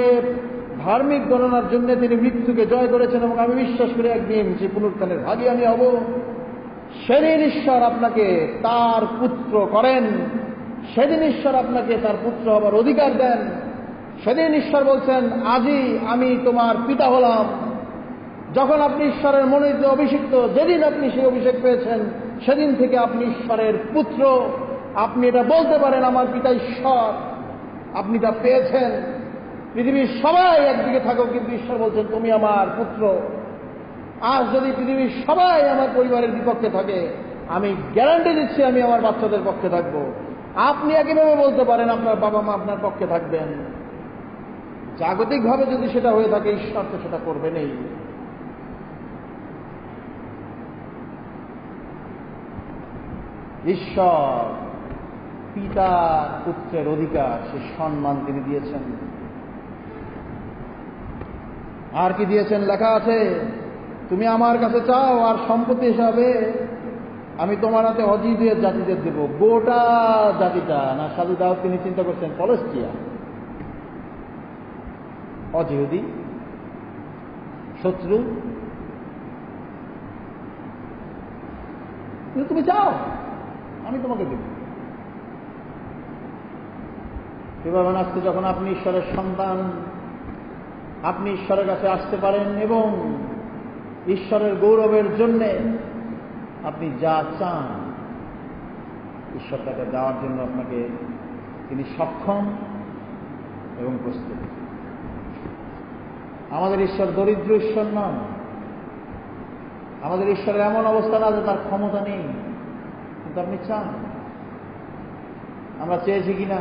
ধার্মিক গণনার জন্য তিনি মৃত্যুকে জয় করেছেন এবং আমি বিশ্বাস করি একদিন সে পুনরুত্থানের ভাগী আমি হব। সেদিন ঈশ্বর আপনাকে তার পুত্র করেন, সেদিন ঈশ্বর আপনাকে তার পুত্র হবার অধিকার দেন। সেদিন ঈশ্বর বলছেন, আজই আমি তোমার পিতা হলাম। যখন আপনি ঈশ্বরের মনোনীত অভিষিক্ত, যেদিন আপনি সেই অভিষেক পেয়েছেন, সেদিন থেকে আপনি ঈশ্বরের পুত্র। আপনি এটা বলতে পারেন, আমার পিতা ঈশ্বর। আপনি তা পেয়েছেন। পৃথিবীর সবাই একদিকে থাকো, কিন্তু ঈশ্বর বলছেন তুমি আমার পুত্র। আজ যদি পৃথিবীর সবাই আমার পরিবারের বিপক্ষে থাকে, আমি গ্যারান্টি দিচ্ছি আমি আমার বাচ্চাদের পক্ষে থাকব। আপনি একইভাবে বলতে পারেন আপনার বাবা মা আপনার পক্ষে থাকবেন। জাগতিকভাবে যদি সেটা হয়ে থাকে, ঈশ্বর তো সেটা করবেনই। ঈশ্বর পিতা পুত্রের অধিকার, সে সম্মান তিনি দিয়েছেন। আর কি দিয়েছেন? লেখা আছে, তুমি আমার কাছে চাও আর সম্পত্তি হিসাবে আমি তোমার হাতে অজিদের জাতিদের দেব। গোটা জাতিটা না, সাধু দাউদ তিনি চিন্তা করছেন পলেস্টিয়া, অজিহুদি, শত্রু, কিন্তু তুমি চাও আমি তোমাকে দেব। এভাবে আজকে যখন আপনি ঈশ্বরের সন্তান, আপনি ঈশ্বরের কাছে আসতে পারেন এবং ঈশ্বরের গৌরবের জন্য আপনি যা চান ঈশ্বর তাকে দেওয়ার জন্য আপনাকে তিনি সক্ষম এবং প্রস্তুত। আমাদের ঈশ্বর দরিদ্র ঈশ্বর নন। আমাদের ঈশ্বরের এমন অবস্থা না যে তার ক্ষমতা নেই, কিন্তু আপনি চান। আমরা চেয়েছি কিনা?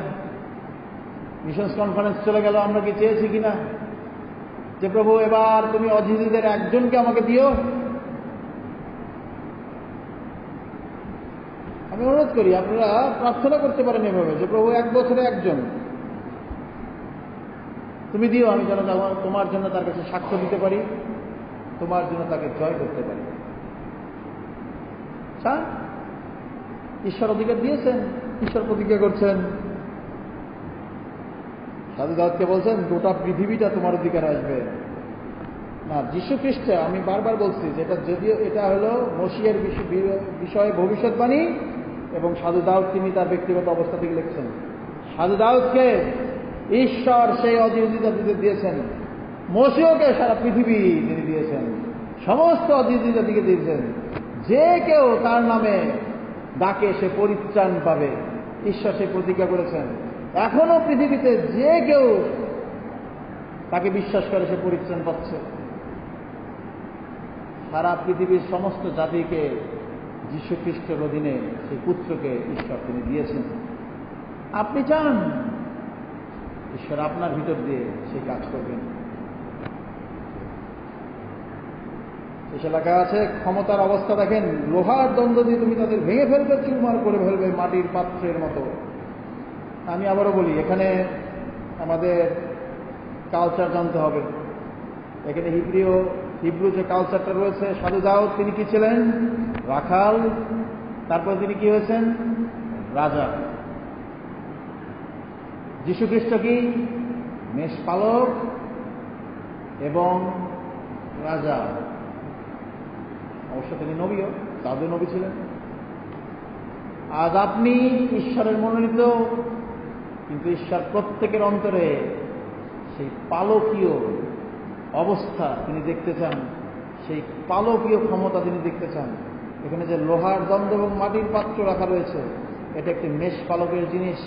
মিশনস কনফারেন্স চলে গেল, আমরা কি চেয়েছি কিনা যে প্রভু এবার তুমি অজিহুদের একজনকে আমাকে দিও? আমি অনুরোধ করি আপনারা প্রার্থনা করতে পারেন এভাবে যে প্রভু 1 বছরে একজন তুমি দিও, আমি যেন তোমার জন্য তার কাছে সাক্ষ্য দিতে পারি, তোমার জন্য তাকে জয় করতে পারি। চান? ঈশ্বর অধিকার দিয়েছেন, ঈশ্বর প্রতিজ্ঞা করছেন। সাধু দাউদকে বলছেন গোটা পৃথিবীটা তোমার অধিকার আসবে না। যীশু খ্রিস্টে, আমি বারবার বলছি যেটা যদিও এটা হলো মসিহের বিষয়ে ভবিষ্যৎবাণী এবং সাধু দাউদ তিনি তার ব্যক্তিগত অবস্থা থেকে লিখছেন। সাধু দাউদকে ঈশ্বর সেই অজিহুদি জাতিদের দিয়েছেন, মসিহকে সারা পৃথিবী তিনি দিয়েছেন, সমস্ত অজিহুদি জাতিকে দিয়েছেন। যে কেউ তার নামে ডাকে সে পরিত্রাণ পাবে, ঈশ্বর সেই প্রতিজ্ঞা করেছেন। এখনো পৃথিবীতে যে কেউ তাকে বিশ্বাস করে সে পরিত্রাণ পাচ্ছে। সারা পৃথিবীর সমস্ত জাতিকে যীশু খ্রিস্টের অধীনে সেই পুত্রকে ঈশ্বর তিনি দিয়েছেন। আপনি চান, ঈশ্বর আপনার ভিতর দিয়ে সেই কাজ করবেন। এসে লেখা আছে, ক্ষমতার অবস্থা দেখেন, লোহার দণ্ড দিয়ে তুমি তাদের ভেঙে ফেলবে, চুরমার করে ফেলবে মাটির পাত্রের মতো। আমি আবারও বলি, এখানে আমাদের কালচার জানতে হবে। এখানে হিব্রু যে কালচারটা রয়েছে, সাধু দাউদ তিনি কি ছিলেন? রাখাল। তারপর তিনি কি হয়েছেন? রাজা। যীশু খ্রিস্ট কি? মেষপালক এবং রাজা। অবশ্য তিনি নবীও, দাউদ নবী ছিলেন। আজ আপনি ঈশ্বরের মনোনীত, কিন্তু ঈশ্বর প্রত্যেকের অন্তরে সেই পালকীয় অবস্থা তিনি দেখতে চান, সেই পালকীয় ক্ষমতা তিনি দেখতে চান। এখানে যে লোহার দণ্ড এবং মাটির পাত্র রাখা রয়েছে, এটা একটি মেষ পালকের জিনিস।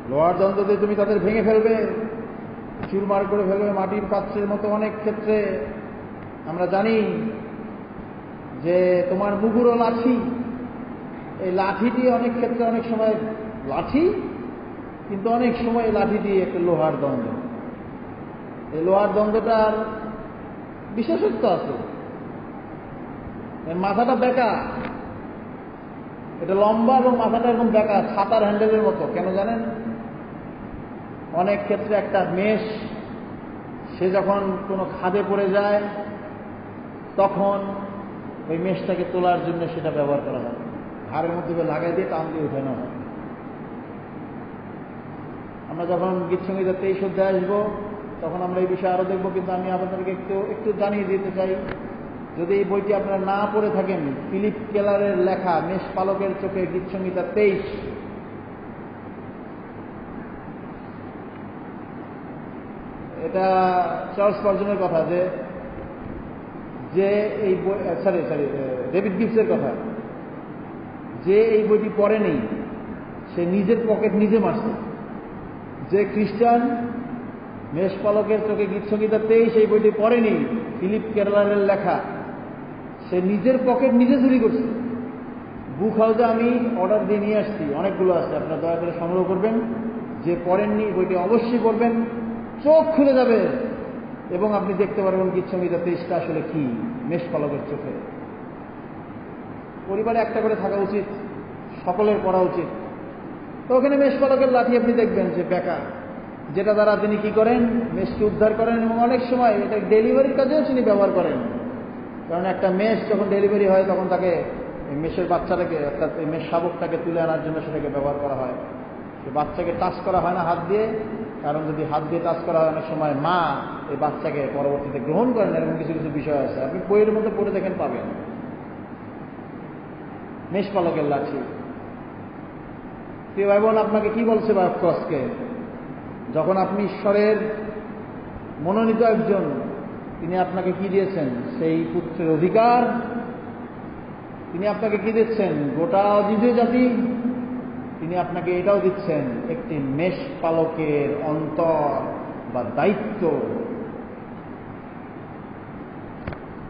লোহার দণ্ড দিয়ে তুমি তাদের ভেঙে ফেলবে, চুরমার করে ফেলবে মাটির পাত্রের মতো। অনেক ক্ষেত্রে আমরা জানি যে তোমার মুগুরো লাঠি, এই লাঠিটি অনেক ক্ষেত্রে অনেক সময় লাঠি, কিন্তু অনেক সময় লাঠিটি একটা লোহার দণ্ড। এই লোহার দণ্ডটার বিশেষত্ব আছে, এর মাথাটা বেঁকা, এটা লম্বা এবং মাথাটা এরকম বেঁকা, ছাতার হ্যান্ডেলের মতো। কেন জানেন? অনেক ক্ষেত্রে একটা মেষ সে যখন কোনো খাদে পড়ে যায় তখন ওই মেষটাকে তোলার জন্য সেটা ব্যবহার করা হয়, ঘাড়ের মধ্যে লাগাই দিয়ে টান দিয়ে উঠানো হয়। আমরা যখন গীতসংগীতা 23 অধ্যায়ে আসবো তখন আমরা এই বিষয়ে আরো দেখবো, কিন্তু আমি আপনাদেরকে একটু জানিয়ে দিতে চাই, যদি এই বইটি আপনারা না পড়ে থাকেন, ফিলিপ কেলারের লেখা মেষ পালকের চোখে গীতসংগীতা 23, এটা চার্লস স্পার্জনের কথা, যে এই বই, ডেভিড গিবসের কথা, যে এই বইটি পড়েনি সে নিজের পকেট নিজে মারছে। যে খ্রিস্টান মেষ পালকের চোখে গীতসংগীতা 23 এই বইটি পড়েনি, ফিলিপ কেলারের লেখা, সে নিজের পকেট নিজে চুরি করছে। বুক হাউসে আমি অর্ডার দিয়ে নিয়ে আসছি, অনেকগুলো আছে, আপনারা দয়া করে সংগ্রহ করবেন। যে পড়েননি বইটি অবশ্যই পড়বেন, চোখ খুলে যাবে এবং আপনি দেখতে পারবেন গীতসংগীতা 23টা আসলে কি, মেষ পালকের চোখে। পরিবারে একটা করে থাকা উচিত, সকলের পড়া উচিত। তো ওখানে মেষ পালকের লাঠি আপনি দেখবেন যে বেঁকা, যেটা দ্বারা তিনি কি করেন, মেষকে উদ্ধার করেন, এবং অনেক সময় এটা ডেলিভারির কাজেও তিনি ব্যবহার করেন। কারণ একটা মেষ যখন ডেলিভারি হয় তখন তাকে মেষের বাচ্চাটাকে, অর্থাৎ মেষ শাবকটাকে তুলে আনার জন্য সেটাকে ব্যবহার করা হয়। সে বাচ্চাকে টাচ করা হয় না হাত দিয়ে, কারণ যদি হাত দিয়ে টাচ করা হয় অনেক সময় মা এই বাচ্চাকে পরবর্তীতে গ্রহণ করেন, এরকম কিছু কিছু বিষয় আছে, আপনি বইয়ের মধ্যে পড়ে দেখেন পাবেন। মেষ পালকের লাঠি। প্রিয় ভাই বোন, আপনাকে কি বলছে বাক্যকে? যখন আপনি ঈশ্বরের মনোনীত একজন, তিনি আপনাকে কি দিয়েছেন? সেই পুত্রের অধিকার। তিনি আপনাকে কি দিচ্ছেন? গোটা অদ্বিতীয় জাতি। তিনি আপনাকে এটাও দিচ্ছেন, একটি মেষ পালকের অন্তর বা দায়িত্ব।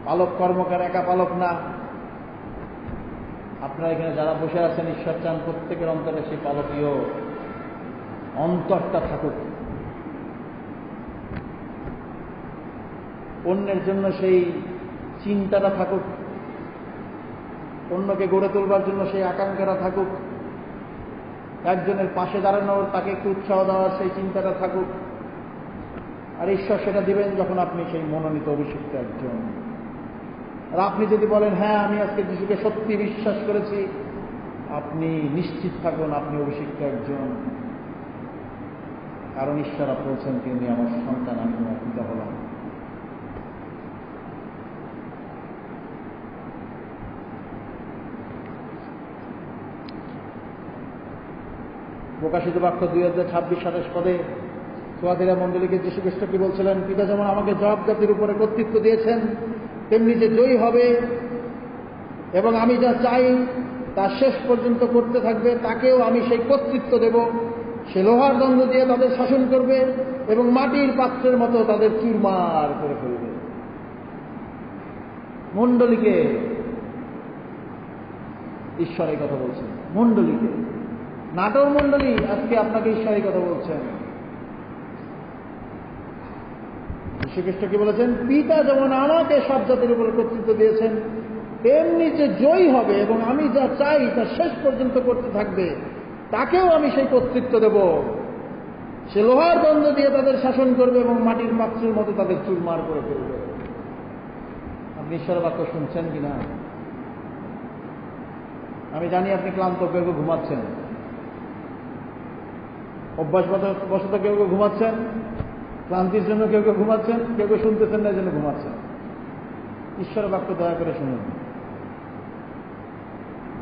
পালক কর্মকার একা পালক না, আপনারা এখানে যারা বসে আছেন ঈশ্বর চান প্রত্যেকের অন্তরে সেই পালকীয় অন্তরটা থাকুক, অন্যের জন্য সেই চিন্তাটা থাকুক, অন্যকে গড়ে তোলবার জন্য সেই আকাঙ্ক্ষাটা থাকুক, একজনের পাশে দাঁড়ানোর, তাকে একটু উৎসাহ দেওয়ার সেই চিন্তাটা থাকুক। আর ঈশ্বর সেটা দিবেন যখন আপনি সেই মনোনীত অভিষিক্ত একজন। আর আপনি যদি বলেন হ্যাঁ আমি আজকে যিশুকে সত্যি বিশ্বাস করেছি, আপনি নিশ্চিত থাকুন আপনি অভিষিক্ত একজন। কারণ ঈশ্বর বলছেন তিনি আমার সন্তান, আমি তোমার পিতা হলাম। প্রকাশিত বাক্য 2:26-27 পদে থুয়াতিরা মণ্ডলীকে যীশু খ্রিস্ট কি বলছিলেন? পিতা যেমন আমাকে জবাব জাতির উপরে কর্তৃত্ব দিয়েছেন, তেমনি যে জয়ী হবে এবং আমি যা চাই তা শেষ পর্যন্ত করতে থাকবে, তাকেও আমি সেই কর্তৃত্ব দেব। সে লোহার দণ্ড দিয়ে তাদের শাসন করবে এবং মাটির পাত্রের মতো তাদের চুরমার করে ফেলবে। মণ্ডলীকে ঈশ্বর এই কথা বলছেন, মণ্ডলীকে, নাটোর মণ্ডলী আজকে আপনাকে ঈশ্বর এই কথা বলছেন। যীশুখ্রিস্ট কি বলেছেন? পিতা যেমন আমাকে সব জাতির উপরে কর্তৃত্ব দিয়েছেন, তেমনি যে জয়ী হবে এবং আমি যা চাই তা শেষ পর্যন্ত করতে থাকবে, তাকেও আমি সেই কর্তৃত্ব দেব। সে লোহার দণ্ড দিয়ে তাদের শাসন করবে এবং মাটির পাত্রের মতো তাদের চুরমার করে ফেলবে। আপনি ঈশ্বরের বাক্য শুনছেন কিনা? আমি জানি আপনি ক্লান্ত, কেউ কেউ ঘুমাচ্ছেন, অভ্যাসবশত কেউ কেউ ঘুমাচ্ছেন, ক্লান্তির জন্য কেউ কেউ ঘুমাচ্ছেন, কেউ কেউ শুনতেছেন না, এই জন্য ঘুমাচ্ছেন। ঈশ্বরের বাক্য দয়া করে শুনুন।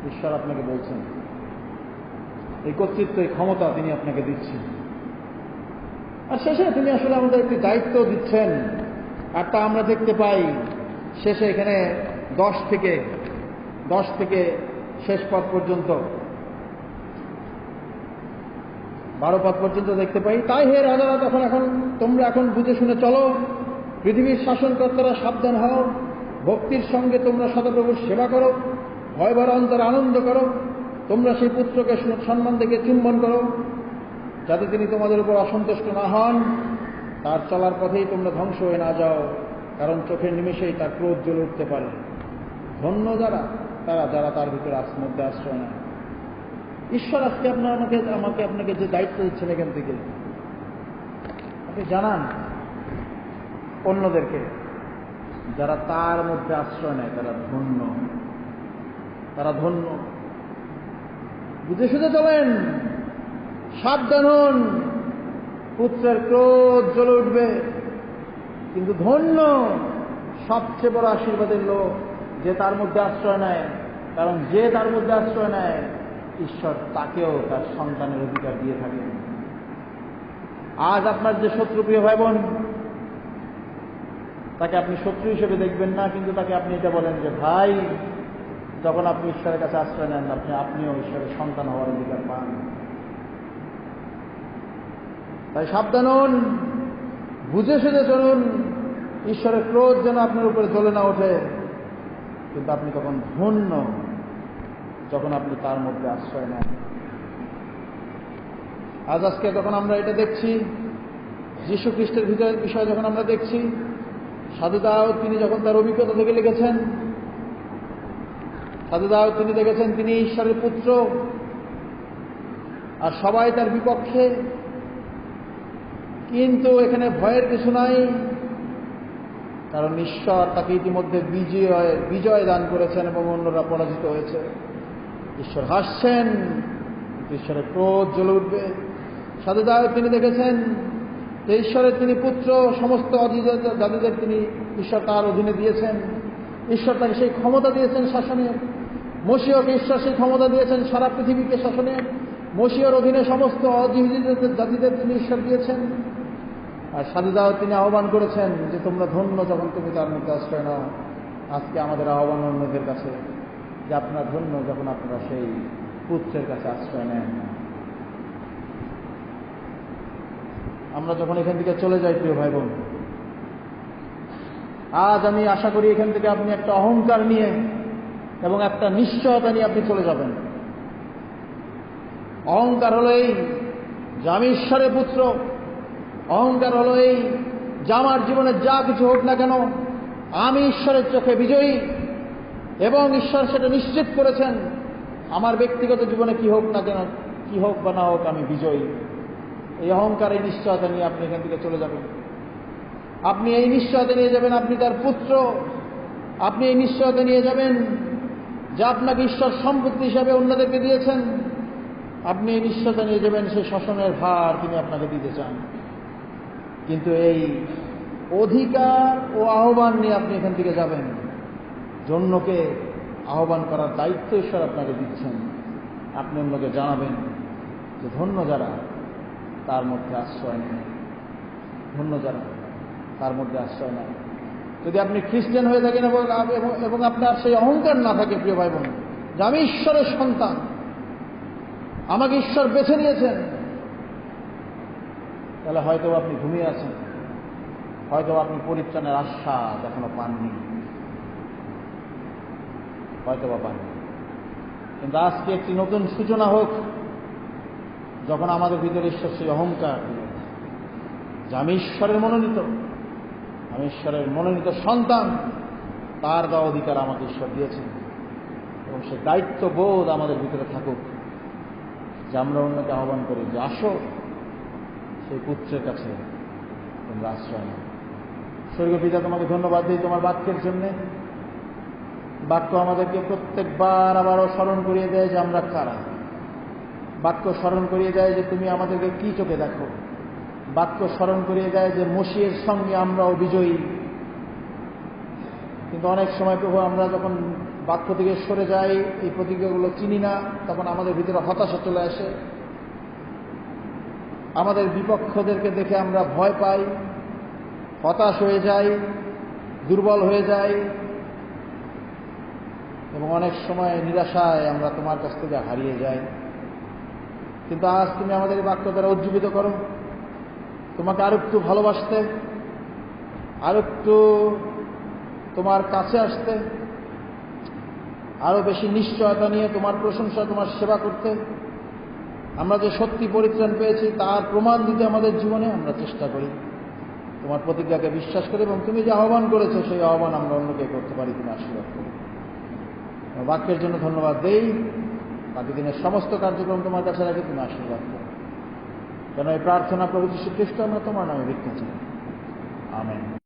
ঈশ্বর আপনাকে বলছেন, এই কর্তৃত্ব, এই ক্ষমতা তিনি আপনাকে দিচ্ছেন। আর শেষে তিনি আসলে আমাদের একটি দায়িত্ব দিচ্ছেন। আর তা আমরা দেখতে পাই শেষে এখানে 10 থেকে শেষ পদ পর্যন্ত, 12 পদ পর্যন্ত দেখতে পাই। তাই হে রাজারা, এখন তোমরা এখন বুঝে শুনে চলো, পৃথিবীর শাসনকর্তারা সাবধান হও, ভক্তির সঙ্গে তোমরা সদাপ্রভুর সেবা করো, ভয় ভরা অন্তরে আনন্দ করো, তোমরা সেই পুত্রকে সম্মান থেকে চুম্বন করো, যাতে তিনি তোমাদের উপর অসন্তুষ্ট না হন, তার চলার পথেই তোমরা ধ্বংস হয়ে না যাও, কারণ চোখের নিমেষেই তার ক্রোধ জ্বলে উঠতে পারে। ধন্য যারা যারা তার ভিতরে মধ্যে আশ্রয় নেয়। ঈশ্বর আজকে আপনাকে যে দায়িত্ব দিচ্ছেন এখান থেকে, আপনি জানান অন্যদেরকে, যারা তার মধ্যে আশ্রয় নেয় তারা ধন্য, তারা ধন্য। বুঝে শুধু চলেন, সাবধান হন, পুত্রের ক্রোধ জ্বলে উঠবে। কিন্তু ধন্য সবচেয়ে বড় আশীর্বাদের লোক যে তার মধ্যে আশ্রয় নেয়, কারণ যে তার মধ্যে আশ্রয় নেয় ঈশ্বর তাকেও তার সন্তানের অধিকার দিয়ে থাকেন। আজ আপনার যে শত্রু প্রিয় ভাই বোন, তাকে আপনি শত্রু হিসেবে দেখবেন না, কিন্তু তাকে আপনি এটা বলেন যে ভাই, যখন আপনি ঈশ্বরের কাছে আশ্রয় নেন আপনিও ঈশ্বরের সন্তান হওয়ার অধিকার পান। তাই সাবধান হন, বুঝে সুঝে চলুন, ঈশ্বরের ক্রোধ যেন আপনার উপরে জ্বলে না ওঠে। কিন্তু আপনি তখন ধন্য যখন আপনি তার মধ্যে আশ্রয় নেন। আজকে যখন আমরা এটা দেখছি, যীশু খ্রিস্টের ভিতরের বিষয় যখন আমরা দেখছি, সাধু দাউদ তিনি যখন তার অভিজ্ঞতা থেকে লিখেছেন, সাধু দাউদ তিনি দেখেছেন তিনি ঈশ্বরের পুত্র, আর সবাই তার বিপক্ষে, কিন্তু এখানে ভয়ের কিছু নাই, কারণ ঈশ্বর তাকে ইতিমধ্যে বিজয় দান করেছেন এবং অন্যরা পরাজিত হয়েছে। ঈশ্বর হাসছেন, ঈশ্বরের ক্রোধ জ্বলে উঠবে। সাধু দাউদ তিনি দেখেছেন যে ঈশ্বরের তিনি পুত্র, সমস্ত জাতিদের তিনি ঈশ্বর তার অধীনে দিয়েছেন, ঈশ্বর তাকে সেই ক্ষমতা দিয়েছেন শাসনের। মসিহকে ঈশ্বর সেই ক্ষমতা দিয়েছেন সারা পৃথিবীকে শাসনের। মসিহর অধীনে সমস্ত অজিহিদের জাতিদের তিনি ঈশ্বর দিয়েছেন। আর সাধু দাউদ তিনি আহ্বান করেছেন যে তোমরা ধন্য যখন তুমি তার মধ্যে আশ্রয় নাও। আজকে আমাদের আহ্বান অন্যদের কাছে যে আপনারা ধন্য যখন আপনারা সেই পুত্রের কাছে আশ্রয় নেন। আমরা যখন এখান থেকে চলে যাই প্রিয় ভাই বোন, আজ আমি আশা করি এখান থেকে আপনি একটা অহংকার নিয়ে এবং একটা নিশ্চয়তা নিয়ে আপনি চলে যাবেন। অহংকার হলো এই যে আমি ঈশ্বরের পুত্র, অহংকার হলো এই যে আমার জীবনে যা কিছু হোক না কেন আমি ঈশ্বরের চোখে বিজয়ী, এবং ঈশ্বর সেটা নিশ্চিত করেছেন আমার ব্যক্তিগত জীবনে কি হোক না কেন, কি হোক বা না হোক আমি বিজয়ী। এই অহংকার, এই নিশ্চয়তা নিয়ে আপনি এখান থেকে চলে যাবেন। আপনি এই নিশ্চয়তা নিয়ে যাবেন আপনি তার পুত্র। আপনি এই নিশ্চয়তা নিয়ে যাবেন যে আপনাকে ঈশ্বর সম্পত্তি হিসাবে অন্যদেরকে দিয়েছেন। আপনি এই নিশ্চয়তা নিয়ে যাবেন সেই শাসনের ভার তিনি আপনাকে দিতে চান। কিন্তু এই অধিকার ও আহ্বান নিয়ে আপনি এখান থেকে যাবেন। অন্যকে আহ্বান করার দায়িত্ব ঈশ্বর আপনাকে দিচ্ছেন। আপনি অন্যকে জানাবেন যে ধন্য যারা তার মধ্যে আশ্রয় নেয়, ধন্য যারা তার মধ্যে আশ্রয় নেয়। যদি আপনি খ্রিস্টান হয়ে থাকেন এবং আপনার সেই অহংকার না থাকে প্রিয় ভাই বোন যে আমি ঈশ্বরের সন্তান, আমাকে ঈশ্বর বেছে নিয়েছেন, তাহলে হয়তো আপনি ঘুমিয়ে আছেন, হয়তো আপনি পরিত্রাণের আশ্বাস এখনো পাননি, হয়তো বা পাননি। কিন্তু আজকে একটি নতুন সূচনা হোক, যখন আমাদের ভিতরে ঈশ্বর সেই অহংকার যে আমি ঈশ্বরের মনোনীত, আমি ঈশ্বরের মনোনীত সন্তান, তার দেওয়া অধিকার আমাকে ঈশ্বর দিয়েছেন, এবং সে দায়িত্ববোধ আমাদের ভিতরে থাকুক যে আমরা অন্যকে আহ্বান করি যে আসো সেই পুত্রের কাছে তোমরা আশ্রয় নাও। স্বর্গীয় পিতা, তোমাকে ধন্যবাদ দিই তোমার বাক্যের জন্যে। বাক্য আমাদেরকে প্রত্যেকবার আবারও স্মরণ করিয়ে দেয় যে আমরা কারা। বাক্য স্মরণ করিয়ে দেয় যে তুমি আমাদেরকে কি চোখে দেখো। বাক্য স্মরণ করিয়ে দেয় যে মসিহের সঙ্গে আমরাও বিজয়ী। কিন্তু অনেক সময় প্রভু আমরা যখন বাক্য থেকে সরে যাই, এই প্রতিজ্ঞাগুলো চিনি না, তখন আমাদের ভিতরে হতাশা চলে আসে। আমাদের বিপক্ষদেরকে দেখে আমরা ভয় পাই, হতাশ হয়ে যাই, দুর্বল হয়ে যাই, এবং অনেক সময় নিরাশায় আমরা তোমার কাছ থেকে হারিয়ে যাই। কিন্তু আজ তুমি আমাদের বাক্য দ্বারা উজ্জীবিত করো তোমাকে আরেকটু ভালোবাসতে, আরেকটু তোমার কাছে আসতে, আরো বেশি নিশ্চয়তা নিয়ে তোমার প্রশংসা, তোমার সেবা করতে, আমরা যে সত্যি পরিত্রাণ পেয়েছি তার প্রমাণ দিতে আমাদের জীবনে আমরা চেষ্টা করি। তোমার প্রতিজ্ঞাকে বিশ্বাস করি এবং তুমি যে আহ্বান করেছো সেই আহ্বান আমরা অন্যকে করতে পারি। তুমি আশীর্বাদ করো। বাক্যের জন্য ধন্যবাদ দেই। বাকি দিনের সমস্ত কার্যক্রম তোমার কাছে রাখি, তুমি আশীর্বাদ করো। কেন এই প্রার্থনা প্রভু যীশু খ্রিস্ট আমরা তোমার নামে ভিক্ষা চাই। আমেন।